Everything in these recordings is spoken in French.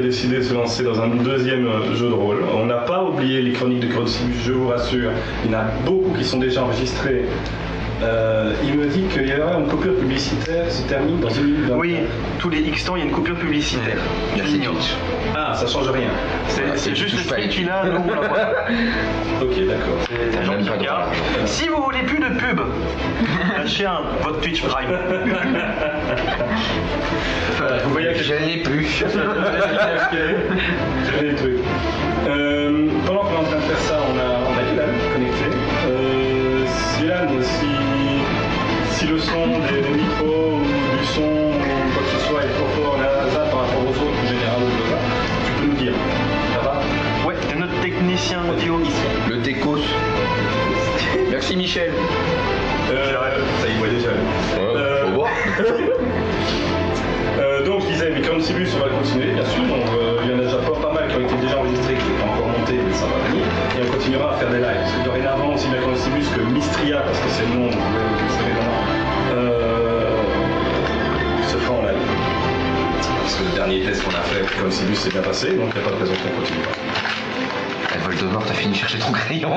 décidé de se lancer dans un deuxième jeu de rôle. On n'a pas oublié les chroniques de Cronobus, je vous rassure. Il y en a beaucoup qui sont déjà enregistrés. Il me dit qu'il y aura une coupure publicitaire qui se termine dans une minute. Oui, tous les X temps, il y a une coupure publicitaire. Merci Twitch. Ah, ça change rien. C'est juste le Twitch qui là, nous on la voit. Ok, d'accord. C'est un gens qui regardent. Si vous voulez plus de pub, lâchez votre Twitch Prime. Vous voyez que Je l'ai plus. je les trucs. Pendant qu'on est en train de faire ça, on a Yulan connecté. Yulan, si le son des micros ou du son ou quoi que ce soit est trop fort là par rapport aux autres, en général, tu peux nous dire. Ça va? Ouais, c'est notre technicien audio ici. Le Técos. Merci Michel. Ça y voit déjà. Faut voir. Donc je disais, mais Cronobus, on va continuer, bien sûr. Il y en a déjà pas mal qui ont été déjà enregistrés, qui sont pas encore montés, mais ça va venir. Et on continuera à faire des lives. Parce que dorénavant, aussi bien Cronobus que Mystria, parce que c'est le nom, vous savez maintenant, se fera en live. Parce que le dernier test qu'on a fait avec Cronobus s'est bien passé, donc il n'y a pas de raison qu'on continue pas. Voldemort, t'as fini de chercher ton crayon.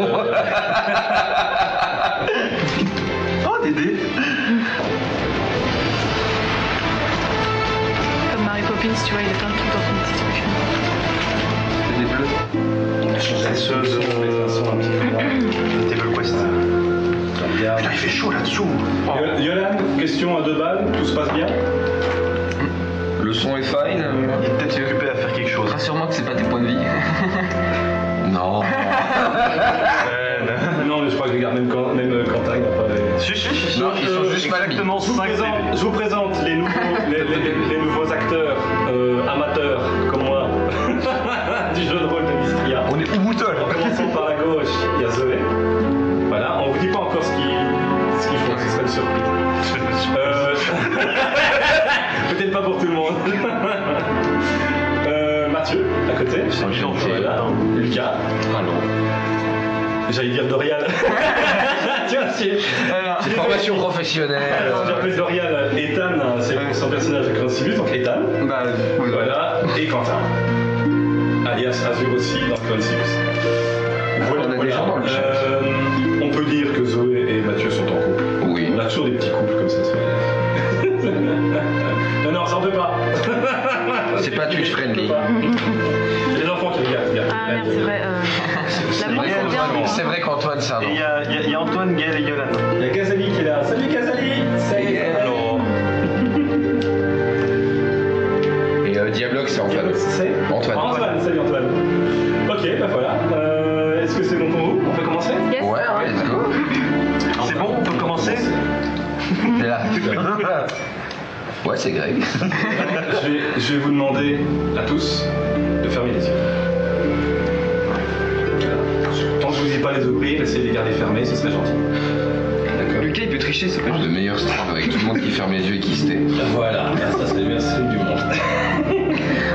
Oh, Dédé. Comme Mary Poppins, tu vois, il y a plein de trucs dans son petit truc. C'est des bleus. C'est ceux de Table Quest. Putain, il fait chaud là-dessous. Yolan, question à 2 balles, tout se passe bien? Le son est fine. Il est peut-être occupé à faire quelque chose. Rassure-moi que c'est pas tes points de vie. Non. Non, mais je crois que les gars, même Quentin, il n'a pas les... Si. Non, ils sont juste mal mis. exactement 5 Je vous présente les nouveaux acteurs amateurs comme moi du jeu de rôle de Mystria. On est où Bouton? En commençant par la gauche, il y a Zoé. Voilà, on vous dit pas encore ce qu'ils font, ce serait une surprise. Peut-être pas pour tout le monde. Mathieu, à côté. Voilà. Lucas. Allô. J'allais dire Dorian. Tu vois, C'est formation professionnelle. j'appelle Dorian Ethan, c'est son personnage de Cronobus, donc Ethan. Bah, Voilà, et Quentin. Alias Azur aussi dans Cronobus. Voilà, On a des gens dans le chat. on peut dire que Zoé et Mathieu sont en couple. Oui. On a toujours des petits couples comme ça. Non, ça en peut pas. C'est pas Twitch friendly. Il y a des enfants qui regardent. Ah merde, c'est vrai. L'amour, c'est bien. C'est vrai qu'Antoine, c'est un et nom. il y a Antoine, Gaël et Yolan. Il y a Gazali qui est là. Salut Gazali. Salut. Alors, Et Diablox, c'est Antoine. C'est Antoine. Salut Antoine. Ok, bah voilà. Est-ce que c'est bon pour vous? On peut commencer? Yes. Ouais, let's go. c'est bon, on peut commencer. T'es là. Ouais, c'est Greg. Je vais vous demander à tous de fermer les yeux. Tant que je vous dis pas les ouvrir, essayez de les garder fermés, ce serait gentil. D'accord. Lucas, il peut tricher, ça peut. Le meilleur stream avec tout le monde qui ferme les yeux et qui se tait. Voilà, ça c'est le meilleur stream du monde.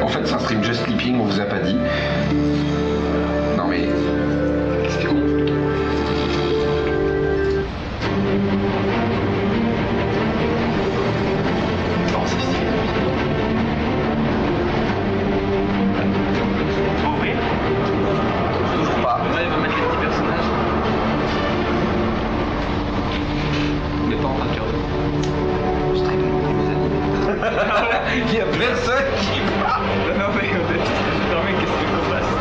En fait, c'est un stream Just Sleeping, on vous a pas dit. Non mais. C'était con. Non, c'est stylé. Faut ouvrir. Toujours pas. Là, il va mettre les petits personnages. Mais pas en tracker. Stream, on vous a dit. Il y a personne qui parle. Non, mais qu'est-ce qu'on fasse?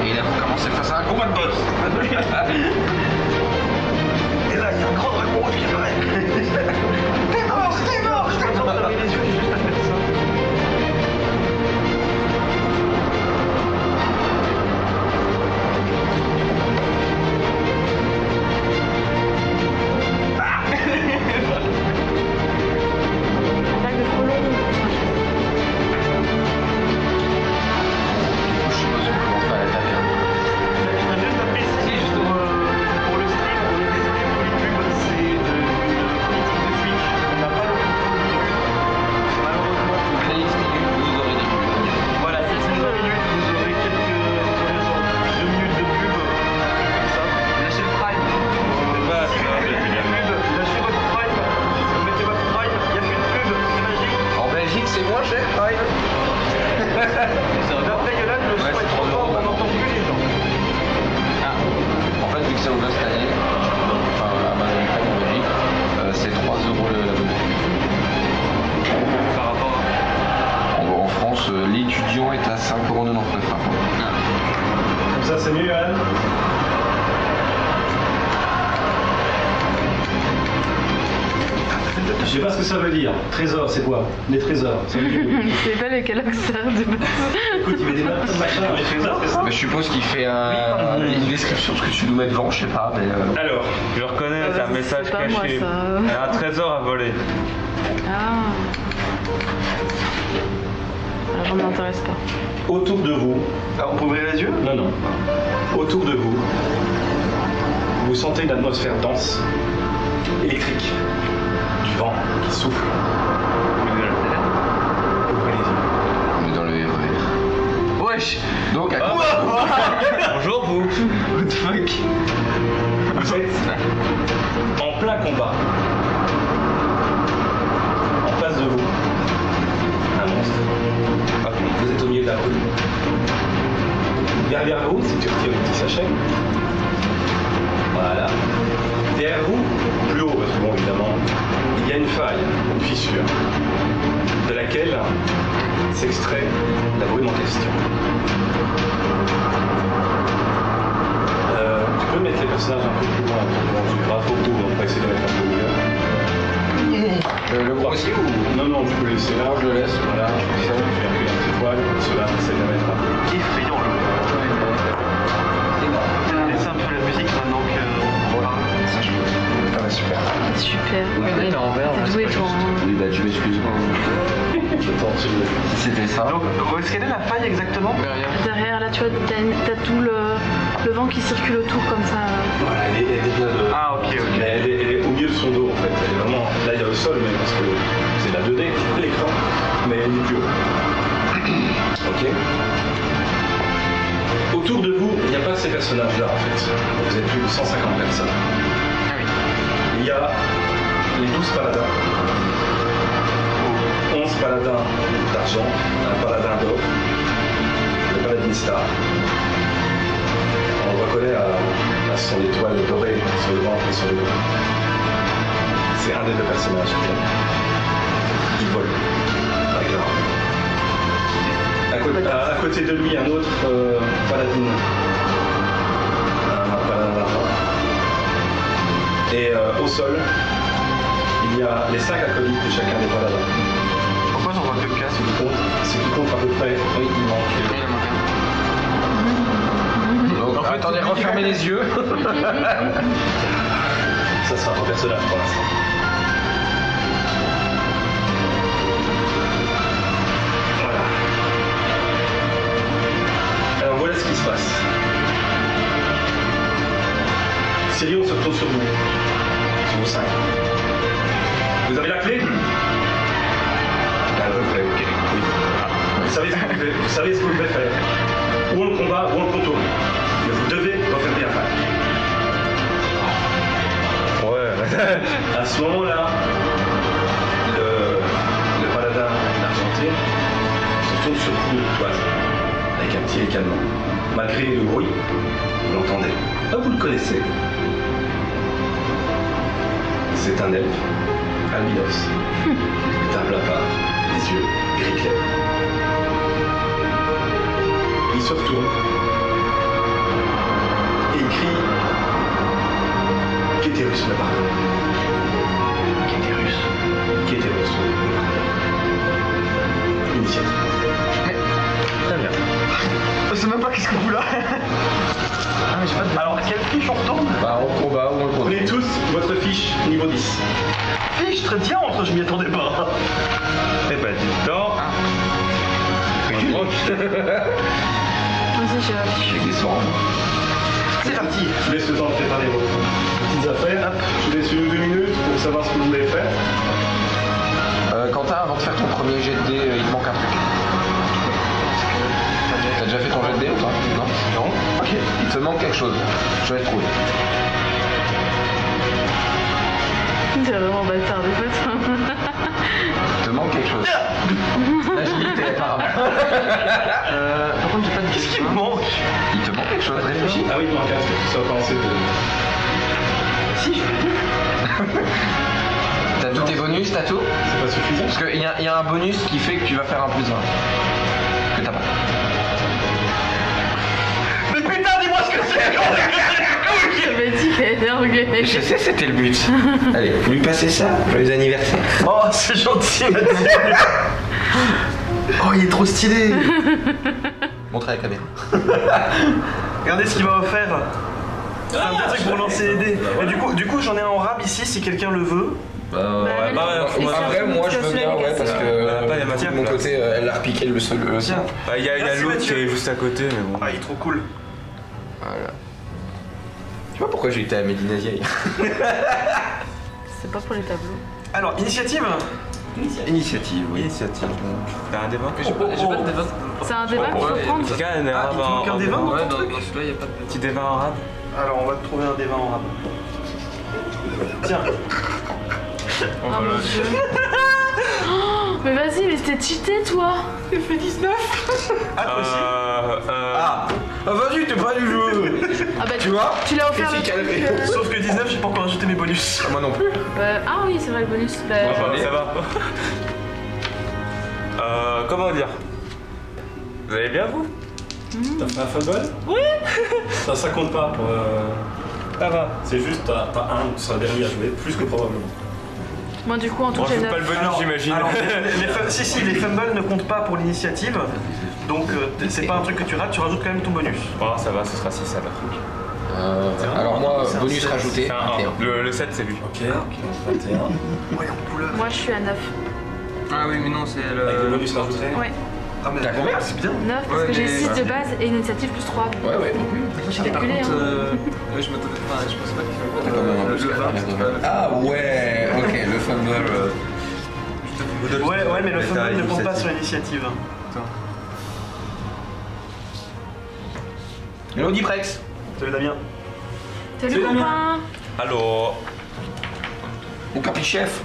Il a commencé face à un combat de boss. Et là, il y a un grand dragon qui apparaît. T'es mort, t'es mort. Je t'ai fermé les yeux juste à faire ça. Attaque de frelon. Je suppose qu'on commence pas à l'attaque. Je t'ai juste appris ici, juste D'après Yolan, le son est trop fort, on n'entend plus les gens. En fait, vu que c'est ouvert cette année, enfin à Amazon Prime en Belgique, c'est 3 euros l'abonnement. Par rapport à... En France, l'étudiant est à 5,99 € par mois. Comme ça, c'est mieux, Anne. Je sais pas ce que ça veut dire. Trésor, c'est quoi? Les trésors. Ça veut dire... C'est pas les Kellogg's ça de base. Écoute, il met des machins dans les trésors, c'est ça? Mais je suppose qu'il fait une description de ce que tu nous mets devant, je sais pas, mais... Alors, Je reconnais, c'est un message c'est pas moi, caché. ça. Il y a un trésor à voler. Ah. Alors, je m'intéresse pas. autour de vous, Ah, on peut ouvrir les yeux? non, non, autour de vous, vous sentez une atmosphère dense, électrique, du vent qui souffle. Ouvrez les yeux. On est dans le RER. Wesh! Donc, à Bonjour vous. What the fuck? Vous êtes en plein combat. En face de vous, un monstre. Ah, vous êtes au milieu de la rue. Derrière vous, si tu retires le petit sachet. Voilà. Derrière vous, plus haut, parce que bon, évidemment, il y a une faille, une fissure, de laquelle s'extrait la brume en question. Tu peux mettre les personnages un peu plus loin, tu verras photo, on va essayer de mettre un peu mieux. le gros aussi ou... Non, non, tu peux laisser là. Je le laisse, Voilà, je vais appuyer un petit poil, cela, essaie de la mettre un peu. Effrayant le. Laissez un peu la musique maintenant que on parle. Ça, je peux. Ah ouais, super. Super. Il est en vert. T'as joué toi. Hein. Oui, bah, tu m'excuses. Attends, C'était ça. Donc, où est-ce qu'elle est la faille exactement? Derrière là, tu vois, t'as tout le vent qui circule autour comme ça. Voilà, elle est bien de... Ah, ok, ok. Mais elle est au milieu de son dos en fait. Elle est vraiment... Là, il y a le sol, mais parce que c'est de la 2D, l'écran, mais elle est plus haut. Ok. Autour de vous, il n'y a pas ces personnages-là en fait. Vous êtes plus de 150 personnes. Il y a les 12 paladins. 11 paladins d'argent, un paladin d'or, le paladin star. On le reconnaît à son étoile dorée sur le ventre et sur le dos. C'est un des deux personnages qui vole avec l'arme. À côté de lui, un autre paladin. Un paladin d'argent. Et au sol, il y a les 5 acolytes de chacun des paladins. Pourquoi j'en vois que 4? Si tu comptes à peu près, oui, il manque. Donc, attendez, refermez les yeux. Ça sera un personnage pour l'instant. Voilà. Alors voilà ce qui se passe. Cyril, on se retourne sur vous. Sur vous 5. Vous avez la clé? À peu près, ok. Oui. Vous savez ce que vous devez faire. Ou on le combat, ou on le contourne. Mais vous devez refermer la faille. Ouais. À ce moment-là, le paladin argenté se tourne sur vous de toise, avec un petit ricanement. Malgré le bruit, vous l'entendez. Ah, vous le connaissez. C'est un elfe, albinos, table à part, les yeux gris clair. Il se retourne et il crie Kétérus là-bas. Kétérus. Initiative. Très bien. Je sais même pas qu'est-ce que vous là. Ah, mais j'ai pas de... Alors, quelle fiche on retourne? Bah, on combat ou on le contourne. Prenez tous votre fiche niveau 10. Fiche très bien, entre je m'y attendais pas. Eh ben, dis donc. Vas-y, j'ai affiché. Avec des sorts. C'est parti. Je vous laisse le temps de préparer vos petites affaires. Je vous laisse 1 ou 2 minutes pour savoir ce que vous voulez faire. Quentin, avant de faire ton premier jet de dés, il te manque un truc. T'as déjà fait ton jet de dés ou pas? Non. Non. Ok. Il te manque quelque chose. Je vais le trouver. C'est vraiment bâtard des fois. Il te manque quelque chose. L'agilité, apparemment. Par contre, j'ai pas de Qu'est-ce qui me manque? Il te manque quelque chose, réfléchis. Ah oui, il manque un truc, ça va commencer de... Si, je fais tout. T'as tous tes bonus, t'as tout? C'est pas suffisant. Parce qu'il y a un bonus qui fait que tu vas faire un plus 20. Que t'as pas. Mais putain, dis-moi ce que c'est! J'avais dit qu'elle était orgueilleuse. Je sais, c'était le but. Allez, lui passer ça. Joyeux anniversaire. Oh, c'est gentil, Mathieu. Oh, il est trop stylé. Montre à la caméra. Regardez ce qu'il m'a offert. C'est un petit truc pour lancer les dés. Et du coup, j'en ai un en rab ici si quelqu'un le veut. Après, moi je veux bien, ouais, parce que de mon côté, elle a repiqué le sol. Tiens. Il y a Merci, l'autre Mathieu. qui est juste à côté, mais bon. Ah, il est trop cool. Voilà. Je sais pas pourquoi j'ai été à Médina Vieille. C'est pas pour les tableaux. Alors, initiative. Initiative, oui. Initiative. T'as un débat? J'ai pas de débat. C'est un débat qu'il faut prendre. Quelqu'un a un Ah, il te manque un débat dans ton truc? celui-là, il y a pas de Petit débat en rab? Alors, on va te trouver un débat en rab. Tiens. Oh mon dieu. Oh, mais vas-y, mais c'était cheaté toi. J'ai fait 19. Ah, toi aussi. Ah vas-y, t'es pas du jeu. Ah bah Tu vois? tu l'as offert le Qu'est-ce truc. qu'il y a Sauf que 19, j'ai pas encore ajouté mes bonus. Moi non plus. Ah oui, c'est vrai le bonus. Bah, Ça va. Comment dire? Vous allez bien, vous? T'as fait un fumble? Oui. Ça compte pas pour... Ça va. C'est juste, t'as un, c'est un dernier à jouer, plus que probablement. moi du coup en tout Bon, je j'ai joue pas le 9. bonus, j'imagine. Alors, si, les fumbles ne comptent pas pour l'initiative. Donc, c'est pas un truc que tu rates, tu rajoutes quand même ton bonus. Bon, ça va, ce sera 6 alors. Alors moi, C'est un bonus sept. rajouté. C'est un 1. Le 7, c'est lui. Ok, 21. Ouais, en couleur. Moi je suis à 9. Ah oui, mais non, c'est Avec le bonus rajouté. Ouais. Ah, mais T'as combien? c'est bien. 9 parce Ouais, que j'ai mais- 6 de base et une initiative plus 3. Ouais, ouais. J'ai calculé hein. je m'attendais pas, je pensais pas qu'il fallait T'as quand même un plus qu'à la merde. Ah ouais, ok, le fumble. Ouais, mais le fumble ne compte pas sur l'initiative. Hello Diprex. Salut Damien. Salut copain. Allô? Mon capi-chef.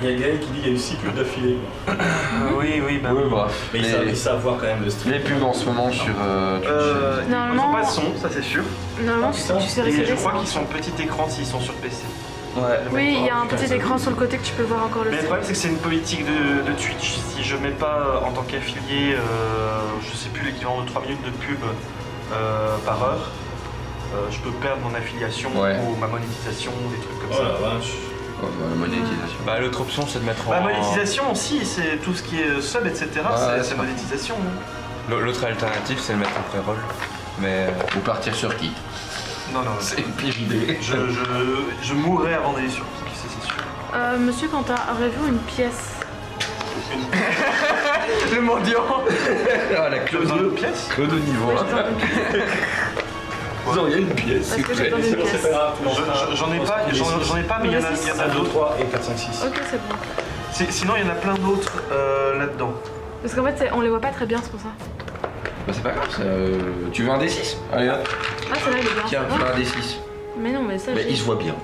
Il y a Gaël qui dit qu'il y a eu 6 pubs d'affilée. Oui, bah. Oui, bah. Mais ils savent voir quand même le stream. Les pubs en ce moment sur Twitch. Ils Normalement- n'ont pas de son, ça c'est sûr. Normalement tu sais Et régler je ça. crois qu'ils sont petit écran s'ils sont sur PC. Oui, il y a un petit écran sur le côté que tu peux voir encore le Mais le stream. problème c'est que c'est une politique de Twitch. Si je mets pas en tant qu'affilié, je sais plus l'équivalent de 3 minutes de pub par heure, je peux perdre mon affiliation Ouais. ou ma monétisation, des trucs comme Oh ça. la vache. Oh, bah, la monétisation. Bah, l'autre option, c'est de mettre en. Bah, monétisation aussi, c'est tout ce qui est sub, etc. Ouais, c'est monétisation. hein. L'autre alternative, c'est de mettre en pré-roll. Mais. Ou partir sur qui? Non, C'est une pire idée. je mourrais avant d'aller sur Kik, ça, c'est sûr. Monsieur Quentin, avez-vous une pièce? Le mendiant. Ah, la Tu as besoin de pièces? Claude au niveau. Ouais, j'ai besoin d'une pièce. Vous auriez une pièce, Parce s'il que vous j'ai plaît. besoin d'une C'est pièce. pas grave, J'en ai pas, mais il y en a, il y en a 1, 2, d'autres. 3 et 4, 5, 6. Ok, c'est bon. Sinon, il y en a plein d'autres là-dedans. Parce qu'en fait, on les voit pas très bien, c'est pour ça. Bah, c'est pas grave, tu veux un D6? Allez, hop. Ah, celle-là, il est bien. Tiens, Ah. tu veux un D6. Mais non, mais ça, Mais j'ai- il se voit bien.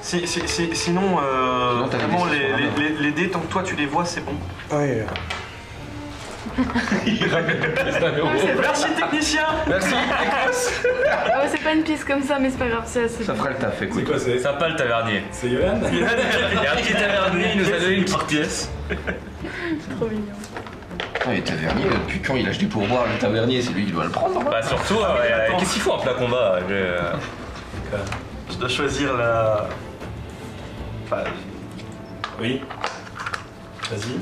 Sinon, t'as des vraiment, dés, les dés, tant que toi tu les vois, c'est bon. Ouais. Merci technicien. Merci. Ah ouais, c'est pas une pièce comme ça, mais c'est pas grave, c'est assez Ça bien. fera le taf, C'est écoute. quoi, c'est Sympa le tavernier. C'est Yoann? Il y a un petit tavernier, il nous a donné une petite pièce. Trop mignon. Ah, et tavernier, depuis quand il lâche des pourboires, le tavernier, c'est lui qui doit le prendre. Bah, surtout, qu'est-ce qu'il faut en plat combat? Je dois choisir la. Enfin, Oui. Vas-y.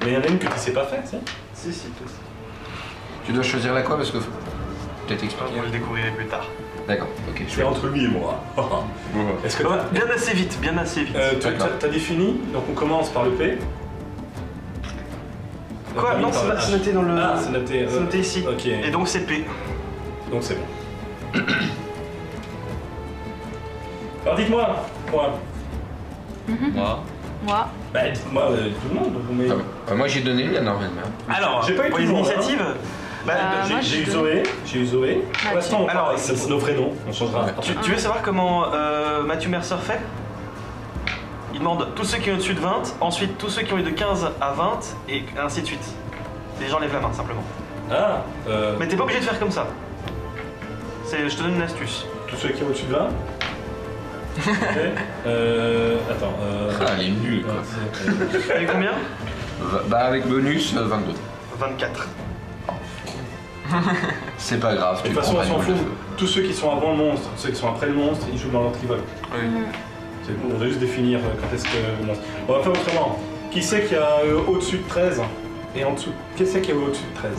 Mais il y en a une que tu sais pas faire, tu sais. si, tout ça. Tu dois choisir la quoi parce que. Peut-être expliquer. Vous le découvrirez plus tard. D'accord, ok. C'est entre lui et moi. Est-ce que t'as... Bien assez vite, bien assez vite. T'as défini, donc on commence par le P. Quoi? Non, c'est noté dans le. Ah, c'est noté. C'est noté ici. Ok. Et donc c'est P. Donc c'est bon. Alors dites-moi, moi. Moi. Moi, Bah dites-moi, tout le monde. Vous mettez... Moi j'ai donné il y en a rien. Alors, J'ai pas eu pour tout les le monde, initiatives, bah, moi, J'ai eu je- Zoé. J'ai eu Zoé. Pour l'instant, on Alors, parle c'est nos vrais noms. On changera. Ouais. tu veux savoir comment Mathieu Mercer fait? Il demande tous ceux qui ont au-dessus de 20, ensuite tous ceux qui ont eu de 15 à 20, et ainsi de suite. Les gens lèvent la main, simplement. Ah, Mais t'es pas obligé de faire comme ça. Je te donne une astuce. tous ceux qui ont au-dessus de 20. Ok. Attends. Ah, elle est nulle quoi. T'as eu combien? Bah avec bonus, 22. 24. C'est pas grave, De tu toute façon, prends on s'en pas fout. de feu. Tous ceux qui sont avant le monstre, ceux qui sont après le monstre, ils jouent dans l'autre rival. C'est bon, on va juste définir quand est-ce que le monstre. On va faire autrement. Qui c'est qui a au-dessus de 13 et en dessous? Qui c'est qui a au-dessus de 13?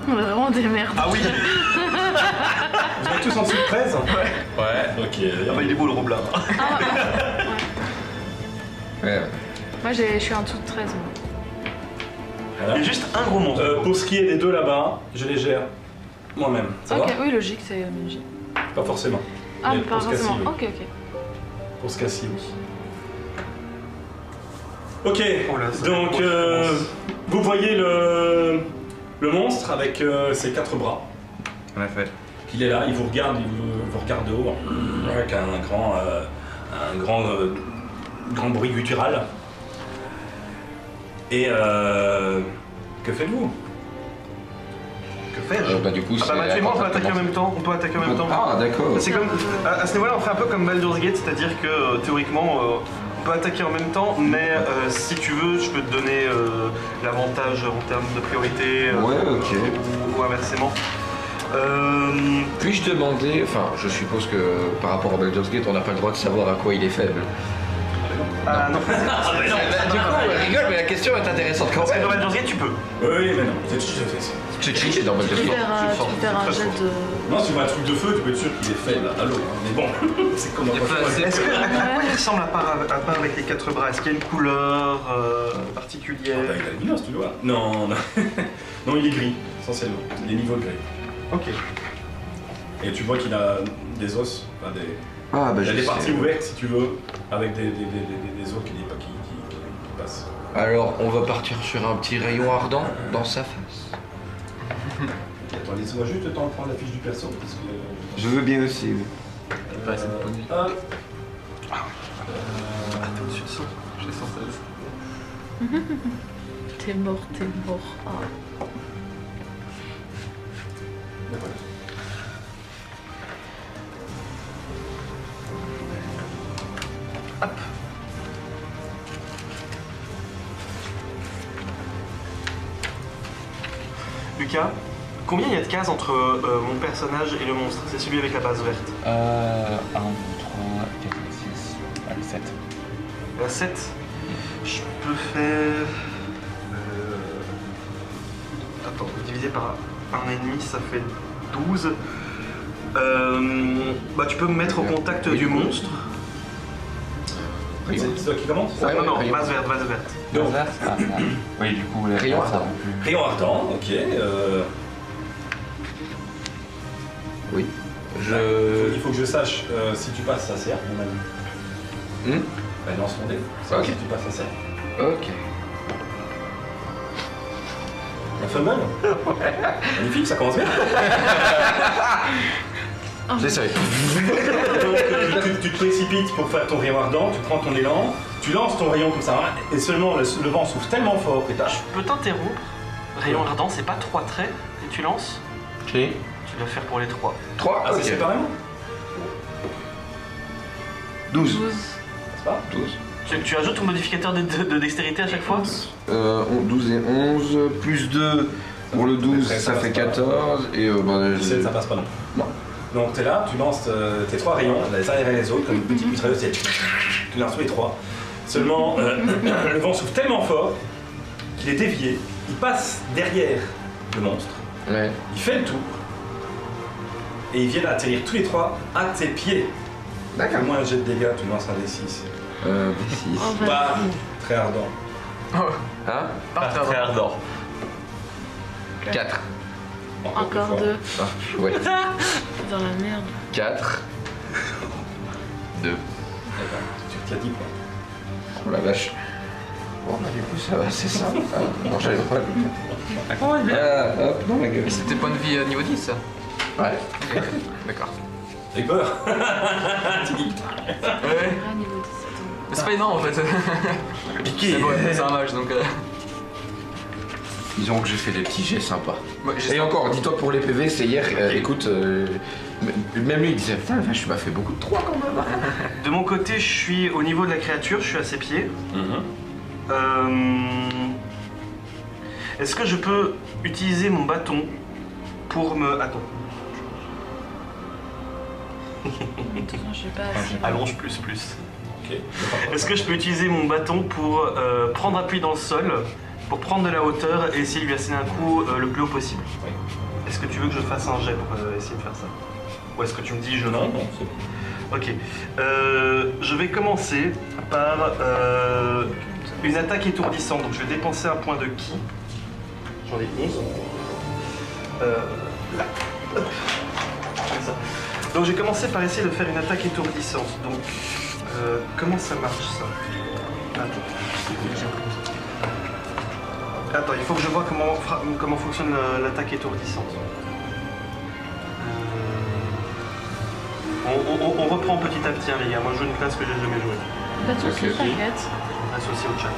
On a vraiment des merdes. Ah oui. Vous êtes tous en dessous de 13? Ouais. Ok. Ah bah il est beau le roublard. Ouais. Moi, je suis en dessous de 13. Moi. Voilà. Il y a juste un gros monstre. Pour ce qui est des deux là-bas, je les gère moi-même. Ça Ok, va? oui, logique, c'est logique. Pas forcément. Ah, Mais mais pas pour ce cas-ci, forcément. oui. Ok, ok. Pour ce cas-ci, oui. Ok, Oh là, ça donc va être grosse. vous voyez le monstre avec ses 4 bras. En effet. Il est là, il vous regarde de haut, avec un grand bruit guttural. Et que faites-vous? Que fais-je? Bah du coup, Ah c'est... bah Mathieu et moi on peut à attaquer en même temps. On peut attaquer en même temps. Ah d'accord. C'est comme à ce niveau-là, on fait un peu comme Baldur's Gate, c'est-à-dire que théoriquement, on peut attaquer en même temps, mais si tu veux, je peux te donner l'avantage en termes de priorité, Ouais, ok. ou inversement. Puis-je demander, enfin, je suppose que par rapport à Baldur's Gate, on n'a pas le droit de savoir à quoi il est faible. Ah non, Du coup, on rigole, mais la question est intéressante quand parce que dans même. Baldur's Gate, tu peux. Oui, mais non, c'est ça. C'est cheaté dans Baldur's Tu peux Gate. faire un jet de. Non, si tu vois un truc de feu, tu peux être sûr qu'il est faible à l'eau. Mais bon, c'est comme dans Est-ce que, à quoi il ressemble à part avec les 4 bras? Est-ce qu'il y a une couleur particulière? Il a le binos, tu le vois. Non, non. Non, il est gris, essentiellement. Il est niveau gris. Ok. Et tu vois qu'il a des os, enfin des... Ah bah il a je des sais. parties ouvertes, si tu veux, avec des os qui passent. Alors, on va partir sur un petit rayon ardent dans sa face. Attends, laisse-moi juste le temps de prendre la fiche du perso, parce que... Je veux bien aussi. Oui. Pas assez de points de vie. Hop. T'es au-dessus de 100. J'ai 116. T'es mort, t'es mort. Ah. Lucas, combien il y a de cases entre mon personnage et le monstre? C'est celui avec la base verte. 1, 2, 3, 4, 6, 7. La 7. Je peux faire... Attends, divisé par 1,5, ça fait 12. Bah tu peux me mettre au contact du monstre. C'est toi qui commence? Ouais, non, non, rayon. base verte, base verte. Donc, Oui, du coup, les Rayon ça ardent. non plus. rayon ardent, ok. Oui. Il faut que je sache si tu passes, ça sert, à mon avis. Bah, lance ton dé. Ok. Si tu passes, ça sert. Ok. La fumble? Magnifique, ça commence bien. J'essaie. Donc, tu te précipites pour faire ton rayon ardent, tu prends ton élan, tu lances ton rayon comme ça, hein, et seulement le vent souffle tellement fort que t'as... Je peux t'interrompre. Rayon ardent, c'est pas 3 traits et tu lances? Ok. Tu dois faire pour les 3. 3, Ah, c'est ok. séparément? 12. 12. C'est pas? 12. Tu ajoutes ton modificateur de dextérité à chaque fois? 12 et 11, plus 2 pour le 12, ça fait 14, et bah, 17, ça passe pas non. Non. Donc t'es là, tu lances tes 3 rayons, les uns derrière les autres, comme une petite mitrailleuse, tu lances tous les 3. Seulement, le vent souffle tellement fort qu'il est dévié, il passe derrière le monstre, Ouais. il fait le tour, et ils viennent atterrir tous les 3 à tes pieds. D'accord. Fais-moi un jet de dégâts, tu lances un D6. D6. Oh, vas-y. Pas très ardent. Hein Pas très ardent. 4. Encore plus fort. 2. Ah, ouais. Dans la merde. 4. 2. D'accord, tu as 10 points. Oh la vache. Bon, bah du coup, ça va, c'est ça. Ah, non, j'avais pas. Ah, hop, dans la gueule. Et c'était points de vie à niveau 10 ça? Ouais. Ok, d'accord. J'ai peur. Ouais. Ah, niveau 17. Mais c'est pas énorme en fait. Piqué. Mais bon, c'est un mage donc. Disons que j'ai fait des petits jets sympas. Ouais, j'ai Et encore, dis-toi que pour les PV, c'est hier, écoute, même lui il disait putain, je m'as fait beaucoup de 3 quand même. De mon côté, je suis au niveau de la créature, je suis à ses pieds. Est-ce que je peux utiliser mon bâton pour me... Attends. De toute façon, je sais pas assez. Allonge plus. Ok. Est-ce que je peux utiliser mon bâton pour prendre appui dans le sol, pour prendre de la hauteur et essayer de lui asséner un coup le plus haut possible? Oui. Est-ce que tu veux que je fasse un jet pour essayer de faire ça? Ou est-ce que tu me dis je Non, c'est bon. Ok. Je vais commencer par une attaque étourdissante. Donc je vais dépenser un point de ki. J'en ai 11. Là. Hop. Comme ça. Donc j'ai commencé par essayer de faire une attaque étourdissante. Donc comment ça marche ça? Attends, il faut que je vois comment fonctionne l'attaque étourdissante. On reprend petit à petit, hein, les gars. Moi, je joue une classe que j'ai jamais jouée. Pas de soucis, t'inquiète. Associé au chat.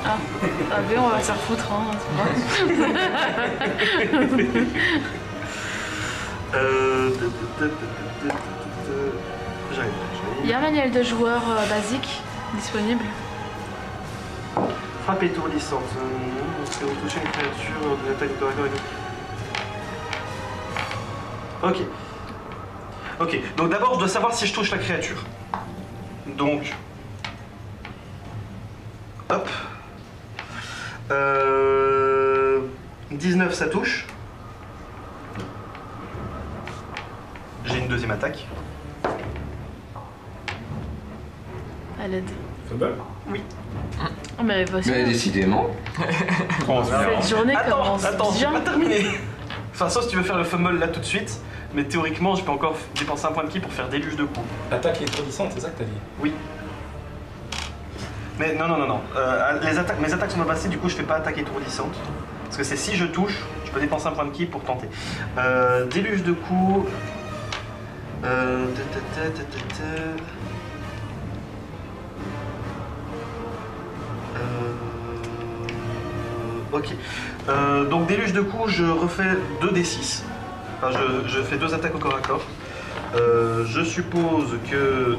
Ah, ben on va se faire foutre, hein, c'est pas. J'arrive. Il y a un manuel de joueur basique disponible. Frappe étourdissante. C'est vous touchez une créature de l'attaque de Ok. Ok, donc d'abord je dois savoir si je touche la créature. Donc... Hop. 19 ça touche. J'ai une deuxième attaque. À l'aide. Fumble. Oui. Oh, mais vas-y. Mais décidément. Cette journée commence Attends, j'ai bien. pas terminé. Enfin, sauf si tu veux faire le fumble là tout de suite. Mais théoriquement, je peux encore dépenser un point de ki pour faire déluge de coups. Attaque étourdissante, c'est ça que t'as dit? Oui. Mais non. Mes attaques sont pas passées, du coup je fais pas attaque étourdissante. Parce que c'est si je touche, je peux dépenser un point de ki pour tenter. Déluge de coups. Ok. Donc déluge de coups, je refais 2d6. Enfin, je fais 2 attaques au corps à corps. Je suppose que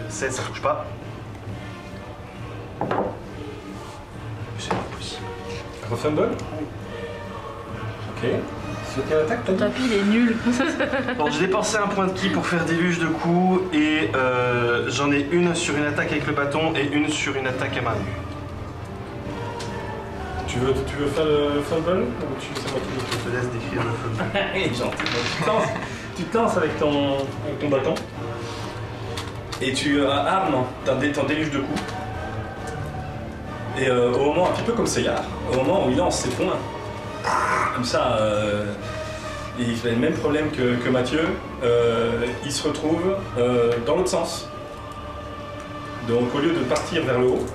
16 ça touche pas. C'est pas possible. Refumble. Ok. Sur quelle attaque t'as Ton dit? tapis, il est nul. Bon, j'ai dépensé un point de ki pour faire déluge de coups et j'en ai une sur une attaque avec le bâton et une sur une attaque à main nue. Tu veux faire le fumble ou c'est moi qui Je te laisse décrire le fumble. Il est gentil. Tu te lances avec ton bâton et tu armes ton déluge de coups. Et au moment, un petit peu comme Seyar, au moment où il lance ses poings, comme ça, il fait le même problème que Mathieu, il se retrouve dans l'autre sens. Donc au lieu de partir vers le haut,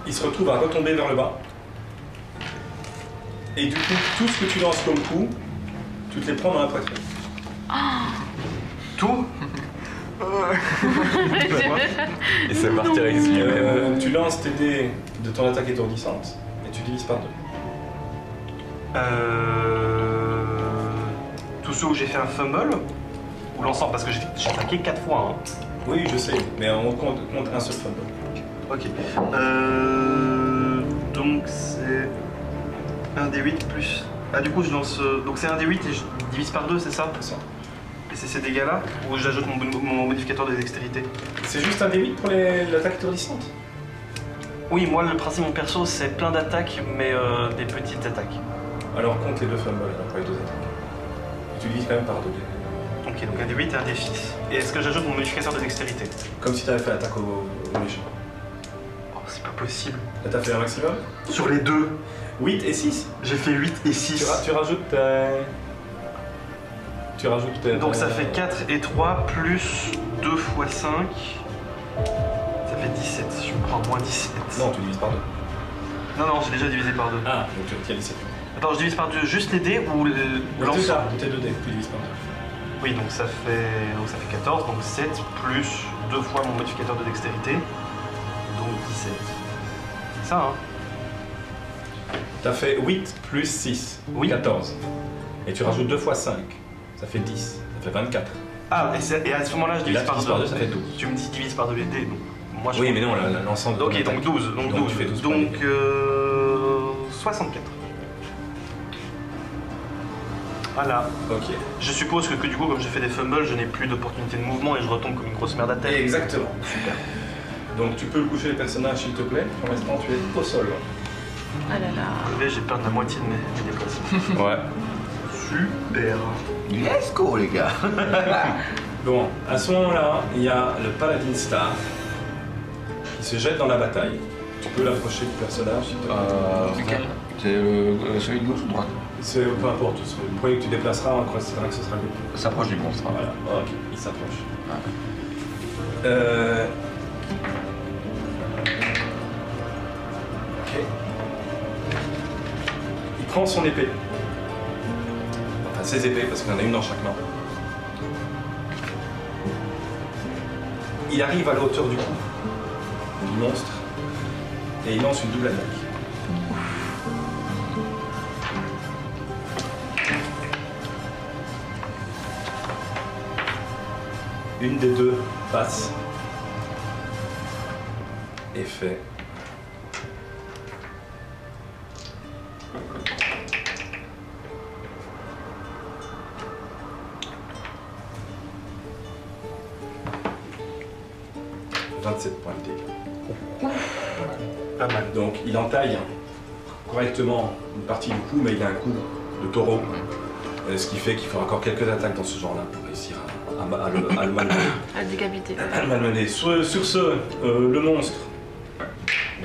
il se retrouve à retomber vers le bas. Et du coup, tout ce que tu lances comme coup, tu te les prends dans la poitrine. Tout. Et c'est parti avec lui-même. Tu lances tes dés de ton attaque étourdissante et tu divises par 2. Tous ceux où j'ai fait un fumble ou l'ensemble parce que j'ai attaqué 4 fois. Hein. Oui, je sais, mais on compte un seul fumble. Ok. Donc c'est 1 d 8 plus. Ah du coup je lance. Donc c'est 1 d 8 et je divise par 2, c'est ça? C'est ça. Et c'est ces dégâts-là? Ou j'ajoute mon modificateur de dextérité? C'est juste un D8 pour l'attaque étourdissante? Oui, moi le principe de mon perso c'est plein d'attaques mais des petites attaques. Alors compte les 2 fumbles après les 2 attaques. Et tu divises quand même par 2. Ok, donc un d 8 et un d 6. Et est-ce que j'ajoute mon modificateur de dextérité? Comme si tu avais fait l'attaque au méchant. Oh, c'est pas possible. Là t'as fait un maximum? Sur les deux, 8 et 6. j'ai fait 8 et 6. Tu rajoutes Donc ça fait 4 et 3 plus 2 x 5. Ça fait 17. Je me prends moins 17. Non, tu divises par 2. Non, j'ai déjà divisé par 2. Ah, donc tu retiens 17. Attends, je divise par 2 juste les dés ou C'est l'ensemble? ça, tes 2 dés, tu divises par 2. Oui, donc ça fait 14, donc 7 plus 2 fois mon modificateur de dextérité, donc 17. C'est ça, hein? T'as fait 8 plus 6, Oui. 14. Et tu rajoutes 2 fois 5, ça fait 10, ça fait 24. Ah, et à ce moment-là, je Et divise là, tu par divises 2. par 2, ça fait 12. Tu me dis divise par 2 les dés, donc moi je... Oui, mais non, l'ensemble de Ok, ton donc attaque. 12, donc 12. tu fais 12 points de Donc dégâts. 64. Voilà. Ok. Je suppose que du coup, comme j'ai fait des fumbles, je n'ai plus d'opportunité de mouvement et je retombe comme une grosse merde à terre. Exactement. Super. Donc tu peux coucher le personnage s'il te plaît. Pour l'instant, tu es au sol. Ah là là. Relevé, j'ai perdu la moitié de mes déplacements. Ouais. Super. Let's go, les gars. Bon, à ce moment-là, il y a le Paladin Star qui se jette dans la bataille. Tu peux l'approcher du personnage s'il te plaît. Lequel? C'est celui de gauche ou de droite? C'est peu importe. Le premier que tu déplaceras, on considérera que ce sera lui. Ça s'approche du monstre. hein. Voilà, ok, il s'approche. Ouais. Ok. Il prend son épée. Enfin, ses épées, parce qu'il y en a une dans chaque main. Il arrive à la hauteur du cou du monstre et il lance une double attaque. Une des deux passe et fait « 27 points de dégâts. Pas mal. Donc il entaille correctement une partie du coup, mais il a un coup de taureau. Ce qui fait qu'il fera encore quelques attaques dans ce genre-là pour réussir à le malmener. À le décapiter. À le malmener. Sur ce, le monstre. Bon,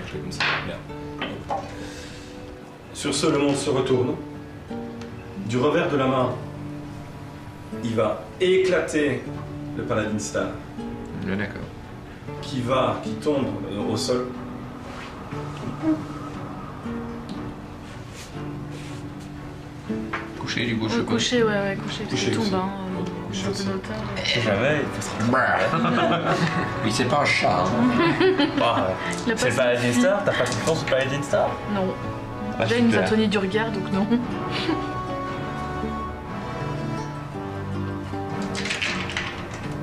je fais comme ça. Bien. Sur ce, le monstre se retourne. Du revers de la main, il va éclater le Paladin Star, Bien d'accord. qui tombe au sol. Couché du gauche. Coucher, ouais, coucher. Coucher Tu aussi. tombes, hein. Coucher Dans aussi. une hauteur. Jamais, il faut Oui, c'est pas un chat. Hein. Il a C'est le pas- Paladin Star. T'as pas confiance au Paladin Star? Non. Ah, Déjà, il nous a super. tenu du regard, donc non.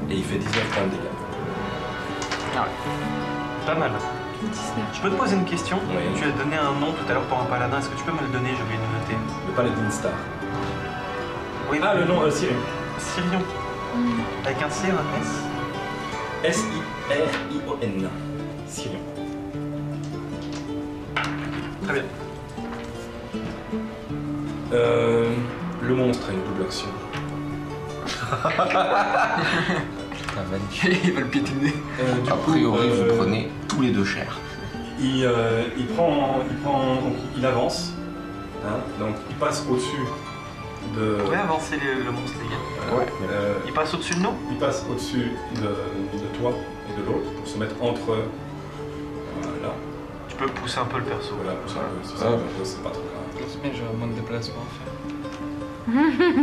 Et il fait 19 points de dégâts. Pas mal. 19. Je peux te poser une question? Oui. Tu as donné un nom tout à l'heure pour un paladin, est-ce que tu peux me le donner? Je vais le noter. Le Paladin Star. Oui, Ah, le nom, Sirion. Sirion. Avec un C, un S? S-I-R-I-O-N. Sirion. Très bien. Le monstre a une double action. Il va le piétiner. Du A coup, priori, vous prenez tous les deux chers. il avance. Hein, donc il passe au-dessus de. Vous pouvez avancer le monstre, les gars? Ouais. Il passe au-dessus de nous? Il passe au-dessus de toi et de l'autre pour se mettre entre. Voilà. Tu peux pousser un peu le perso. Voilà, pour ça, si ça, c'est pas trop grave. C'est bien, j'ai moins de déplacement à faire.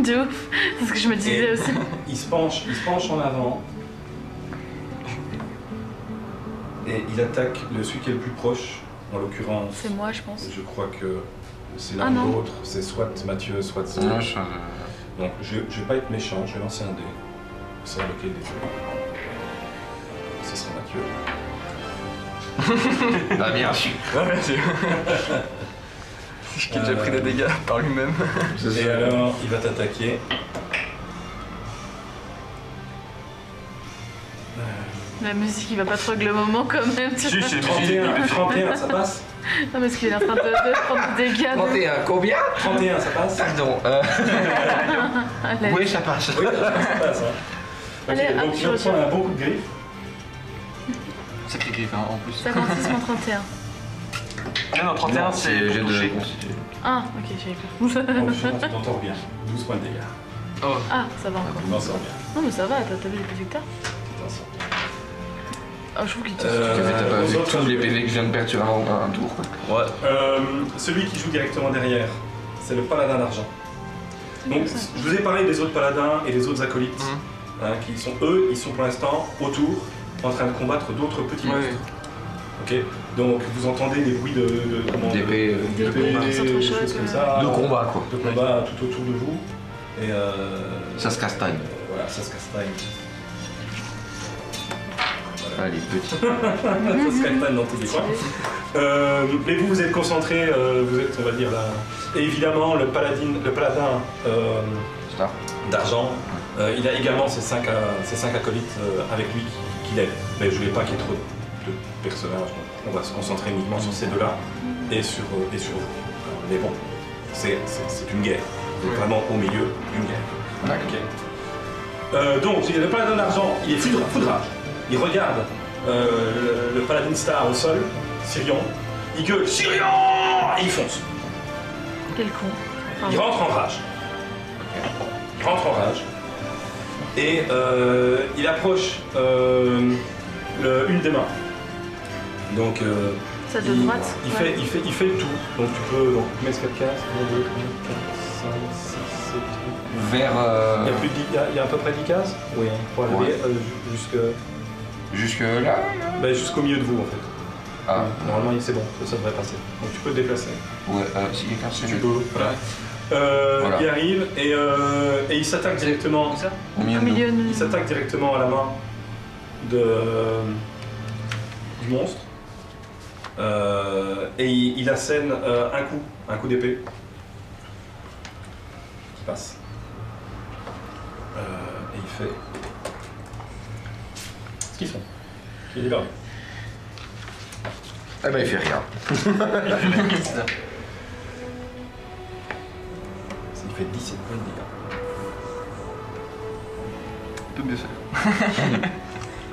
De ouf. C'est ce que je me disais Et- aussi. Il se penche en avant. Et il attaque celui qui est le plus proche, en l'occurrence. C'est moi, je pense. Je crois que c'est Ah l'un non. ou l'autre. C'est soit Mathieu, soit Zé. Donc je vais pas être méchant, je vais lancer un dé. C'est lequel des deux. Ce sera Mathieu. Bah, bien sûr. Ouais, merci. Qui a déjà pris des dégâts par lui-même. Et alors, il va t'attaquer. La musique, il va pas trop le moment quand même. tu vois. 31, ça passe. Non, parce qu'il est en train de prendre des dégâts. 31, combien 31, ça passe. Pardon. Allez. Oui, ça passe. Oui, ça passe. Hein. Allez, Ok, hop, donc je il va retire. prendre un bon coup de griffe. Sacré griffe, hein, en plus. 56 moins 31. Non, 31, c'est j'ai pour toucher. Ah, ok, j'avais pas. Oh, je t'en sors bien. 12 points de dégâts. Oh, Ah, ça va encore. Tu m'en sors bien. Non, mais ça va, t'as vu les projecteurs? Tu t'en sors bien. Oh, je trouve qu'il te. T'as pas aux vu autres, tous les PV que je viens de perdre sur un tour. Ouais. Celui qui joue directement derrière, c'est le paladin d'argent. Donc, je vous ai parlé des autres paladins et des autres acolytes, qui sont eux, ils sont pour l'instant autour, en train de combattre d'autres petits monstres. Ok, donc vous entendez des bruits D'épée, des choses comme ça, de combat quoi. de combat tout autour de vous. Et Ça se castagne. voilà, ça se castagne. Ah, les petits. Ça se castagne dans tous les coins. Mais vous êtes concentrés, vous êtes, on va dire là. Et évidemment, le paladin Star. d'argent, il a également ses 5 acolytes avec lui qui l'aident. Mais je voulais pas qu'il y ait trop de personnages, donc on va se concentrer uniquement sur ces deux-là et sur vous. Mais bon, c'est une guerre. Vous êtes vraiment au milieu d'une guerre. Ok. Donc, le paladin d'argent, il est foudrage. Il regarde le paladin star au sol, Sirion. Il gueule Sirion et il fonce. Quel con. Il rentre en rage. Il rentre en rage. Et il approche une des mains. Donc Celle de droite. il fait le tour. Donc tu peux mettre 4 cases. 1, 2, 3, 4, 5, 6, 7, 8. Vers. Il y a à peu près 10 cases. Oui, pour arriver Jusque là. jusqu'au milieu de vous en fait. Ah. Normalement c'est bon, ça devrait passer. Donc tu peux te déplacer. Ouais, si quelqu'un se Tu peux. Voilà. Voilà. Il arrive et il s'attaque directement. Au milieu Au de nous. milieu de Il s'attaque directement à la main du monstre. Et il assène un coup d'épée. Qui passe. Et il fait. Ce qu'ils font. Il est perdu. Eh ben il fait rien. Il fait 17 points de dégâts. Peut mieux faire.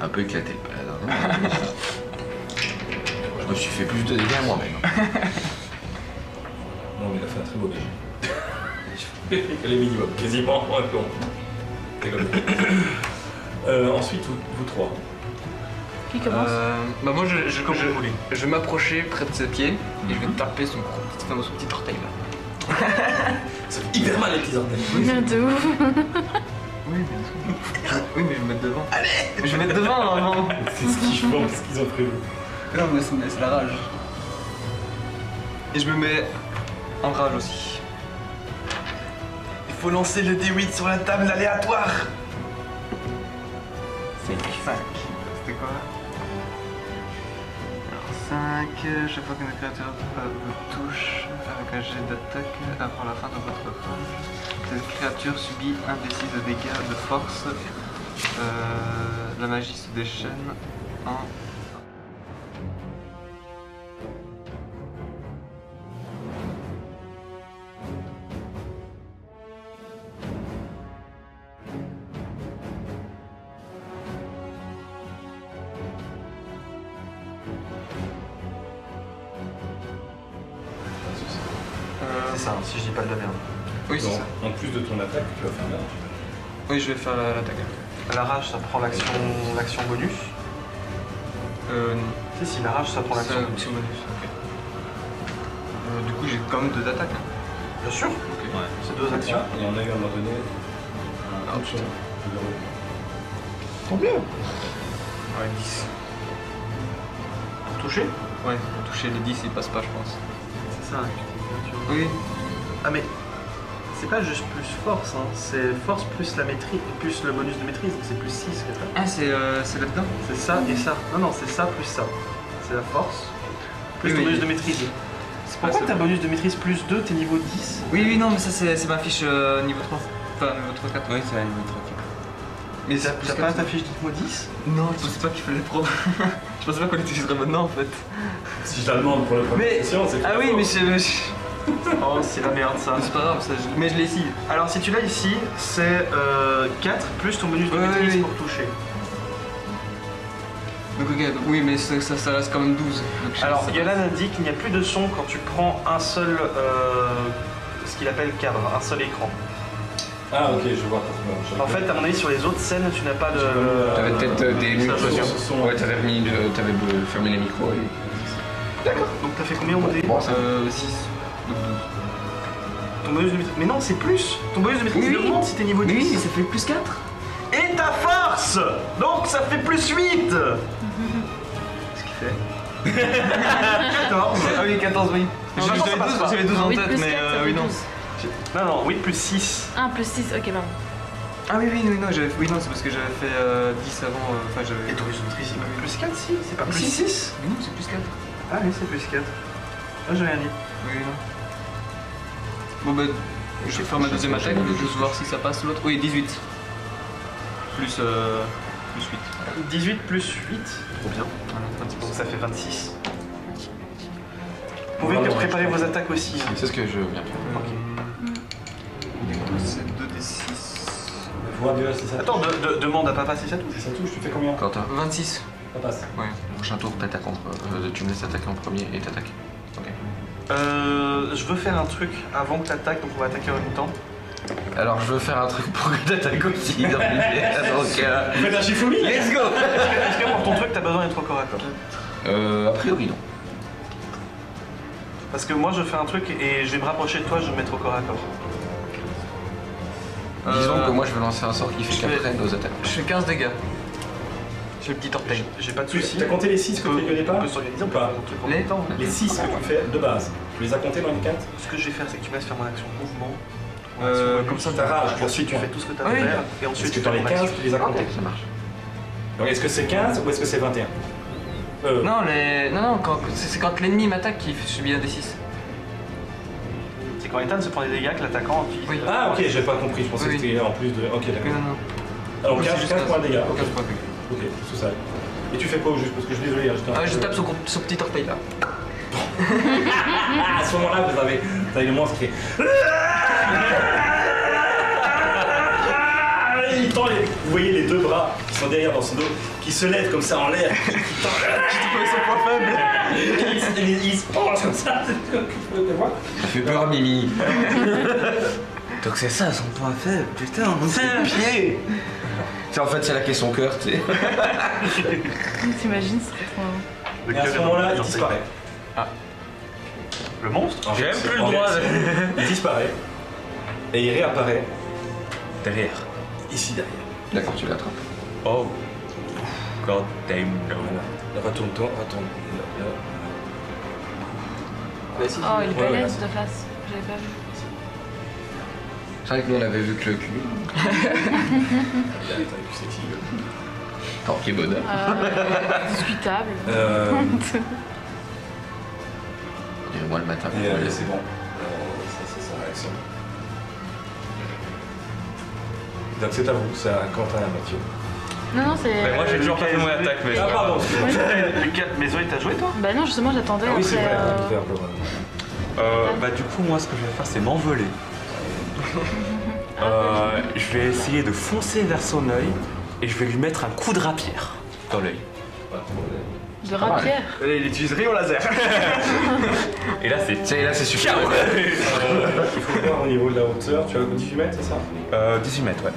Un peu éclaté le paladin. Je me suis fait plus de dégâts moi-même. Non mais il a fait un très beau jet. Elle est minimum, quasiment un peu. C'est comme ça. Ensuite, vous trois. Qui commence Moi je vais m'approcher près de ses pieds et je vais taper son petit orteil là. Ça fait hyper mal les petits orteils. De ouf. Oui mais je vais me mettre devant. Allez. Je vais me mettre devant normalement. C'est ce qu'ils font, ce qu'ils ont prévu. Non mais c'est la rage. Et je me mets en rage aussi. Il faut lancer le D8 sur la table aléatoire. C'est 5. C'était quoi? Alors 5, chaque fois qu'une créature vous touche avec un jet d'attaque avant la fin de votre rage, cette créature subit un des 6 de dégâts de force. La magie se déchaîne en... C'est ça, si je dis pas de la merde. Oui, c'est Donc, ça. en plus de ton attaque, tu vas faire là. Oui, je vais faire l'attaque. La rage, ça prend l'action bonus. Non. Si, la rage, ça prend l'action bonus. C'est bonus, ok. Du coup, j'ai quand même 2 attaques. Hein. Bien sûr, Ok. c'est 2 actions. Et on a eu à un moment donné. Ah, putain. Combien Ouais, 10. Pour toucher. Ouais, pour toucher les 10, il passe pas, je pense. C'est ça. Oui. Ah mais c'est pas juste plus force, hein. C'est force plus la maîtrise, plus le bonus de maîtrise, donc c'est plus 6 que t'as. Ah, c'est là-dedans. C'est ça et ça. Non, c'est ça plus ça. C'est la force plus Oui, ton oui. bonus de maîtrise. C'est pourquoi c'est t'as bon. bonus de maîtrise plus 2, t'es niveau 10. Oui, non, mais ça, c'est ma fiche niveau 3. Enfin, niveau 3, 4. Oui, c'est la niveau 3, 4. Mais T'as c'est pas ta fiche de niveau 10? Non, je pensais pas qu'il fallait prendre. Je pensais pas qu'on l'utiliserait maintenant, en fait. Si je la demande pour la première Mais- session, c'est Ah oui, mais je... Oh, c'est la merde ça. C'est pas grave, ça, mais je l'ai ici. Alors si tu l'as ici, c'est 4 plus ton bonus de Ouais, maîtrise oui. pour toucher. Donc ok, donc, oui, mais ça reste quand même 12. Donc, je- Alors, ça- Yolan indique qu'il n'y a plus de son quand tu prends un seul, ce qu'il appelle cadre, un seul écran. Ah, ok, je vois. En fait, à mon avis, sur les autres scènes, tu n'as pas de... T'avais peut-être des ça, micros sur. ce sont- Ouais, t'avais fermé les micros. Et... D'accord. Donc t'as fait combien au dé Bon, ça. 6. Donc 12. Ton bonus de maîtrise. Mais non, c'est plus. Ton bonus de maîtrise Oui. augmente si t'es niveau 10. Oui, ça fait plus 4. Et ta force. Donc ça fait plus 8. Ce qui fait 14. Ah oui, 14, oui. Non, non, ça passe pas. J'avais 12 en 8 tête, plus mais 4, ça fait oui, non. 12. Non, non, 8 plus 6. 1 plus 6, ok, pardon. Ah oui, non, oui, non, c'est parce que j'avais fait 10 avant. Enfin, j'avais. Et ton bonus de maîtrise, c'est pas plus 4 si. C'est pas plus Si. 6. Mais non, c'est plus 4. Ah oui, c'est plus 4. Ah, j'ai rien dit. Oui, non. Bon, bah, je vais faire ma deuxième attaque, juste voir si ça passe l'autre. Oui, 18. Plus 8. 18 plus 8. Trop bien. Voilà, 26. Donc ça fait 26. Vous pouvez préparer vos attaques aussi. hein. C'est ce que je viens de faire. Du coup, c'est 2d6. Voir déjà si ça Attends, demande à papa si ça touche. Si ça touche, tu fais combien? Quentin, 26. Ça passe. Ouais. prochain tour, t'attaques tu me laisses attaquer en premier et t'attaques. Ok. Je veux faire un truc avant que t'attaques, donc on va attaquer en même temps. Alors je veux faire un truc pour que t'attaques aussi dans l'idée. Donc, Faites un Shifumi. let's go. Est-ce que pour ton truc, t'as besoin d'être au corps à corps? A priori non. Parce que moi, je fais un truc et je vais me rapprocher de toi, je vais me mettre au corps à corps. Disons que moi je vais lancer un sort qui fait je vais- qu'après nos attaques. Je fais 15 dégâts. J'ai le petit orteil. J'ai pas de soucis. T'as compté les 6 que tu fais au départ? On peut s'organiser, on peut Pas. faire un truc en Les- même temps. Les 6 que tu fais de base. Tu les as comptés dans les 4? Ce que je vais faire, c'est que tu me laisses faire mon action mouvement. Comme ça, ta rage. Ensuite, tu fais tout ce que t'as à Oui. faire. Et Est-ce ensuite, que tu dans fais les mon 15, action. tu les as comptés? Ça marche. Donc est-ce que c'est 15 ou est-ce que c'est 21? Non, non, c'est quand l'ennemi m'attaque qu'il subit un D6. C'est quand Ethan se prend des dégâts que l'attaquant utilise. Oui. Ah ok, j'avais pas compris, je pensais Oui. que c'était en plus de... Ok, Oui, d'accord. non. Alors Oui, 15, c'est juste 15 points de dégâts. 15 points de dégâts. Ok, c'est ça. Et tu fais quoi au juste? Parce que je suis désolé, j'étais un Ah, peu- je tape son petit orteil là. Ah, à ce moment-là, vous avez le monstre qui est... Il tend les... Vous voyez les deux bras qui sont derrière dans son dos, qui se lèvent comme ça en l'air, qui tend... son point faible. il se penche comme ça. Ça fait peur Mimi. Donc c'est ça son point faible, putain, C'est le pied. C'est en fait c'est là qu'est son cœur, tu sais. T'imagines, ce serait trop marrant. Et à ce moment-là, il disparaît. Le monstre? En fait, J'ai même c'est- plus le en droit fait, de- Il disparaît. Et il réapparaît Derrière. ici derrière. D'accord, tu l'attrapes. Oh. God damn no. Voilà. Retourne-toi, retourne. Oh, il est Ouais, balèze de face. J'avais pas vu. C'est vrai que nous on avait vu que le cul. Il est plus sexy. Tant qu'il est bonheur. Discutable. Dirais-moi le matin. Et c'est bon. Ça, c'est sa réaction. Donc c'est à vous, c'est à Quentin et à Mathieu. Non, non, c'est. Mais moi j'ai toujours pas fait mon attaque, mais. Ah pardon, excuse-moi. Lucas, mais Zoé, t'as joué toi? Bah non, justement, j'attendais. Ah oui, c'est après, vrai, on peut faire encore. Bah du coup moi ce que je vais faire c'est m'envoler. Je vais essayer de foncer vers son œil et je vais lui mettre un coup de rapière dans l'œil. De rapière. Il utilise rayon laser. Et là c'est... C'est là c'est super. Il faut voir au niveau de la hauteur, tu as 18 mètres, c'est ça? 18 mètres, ouais.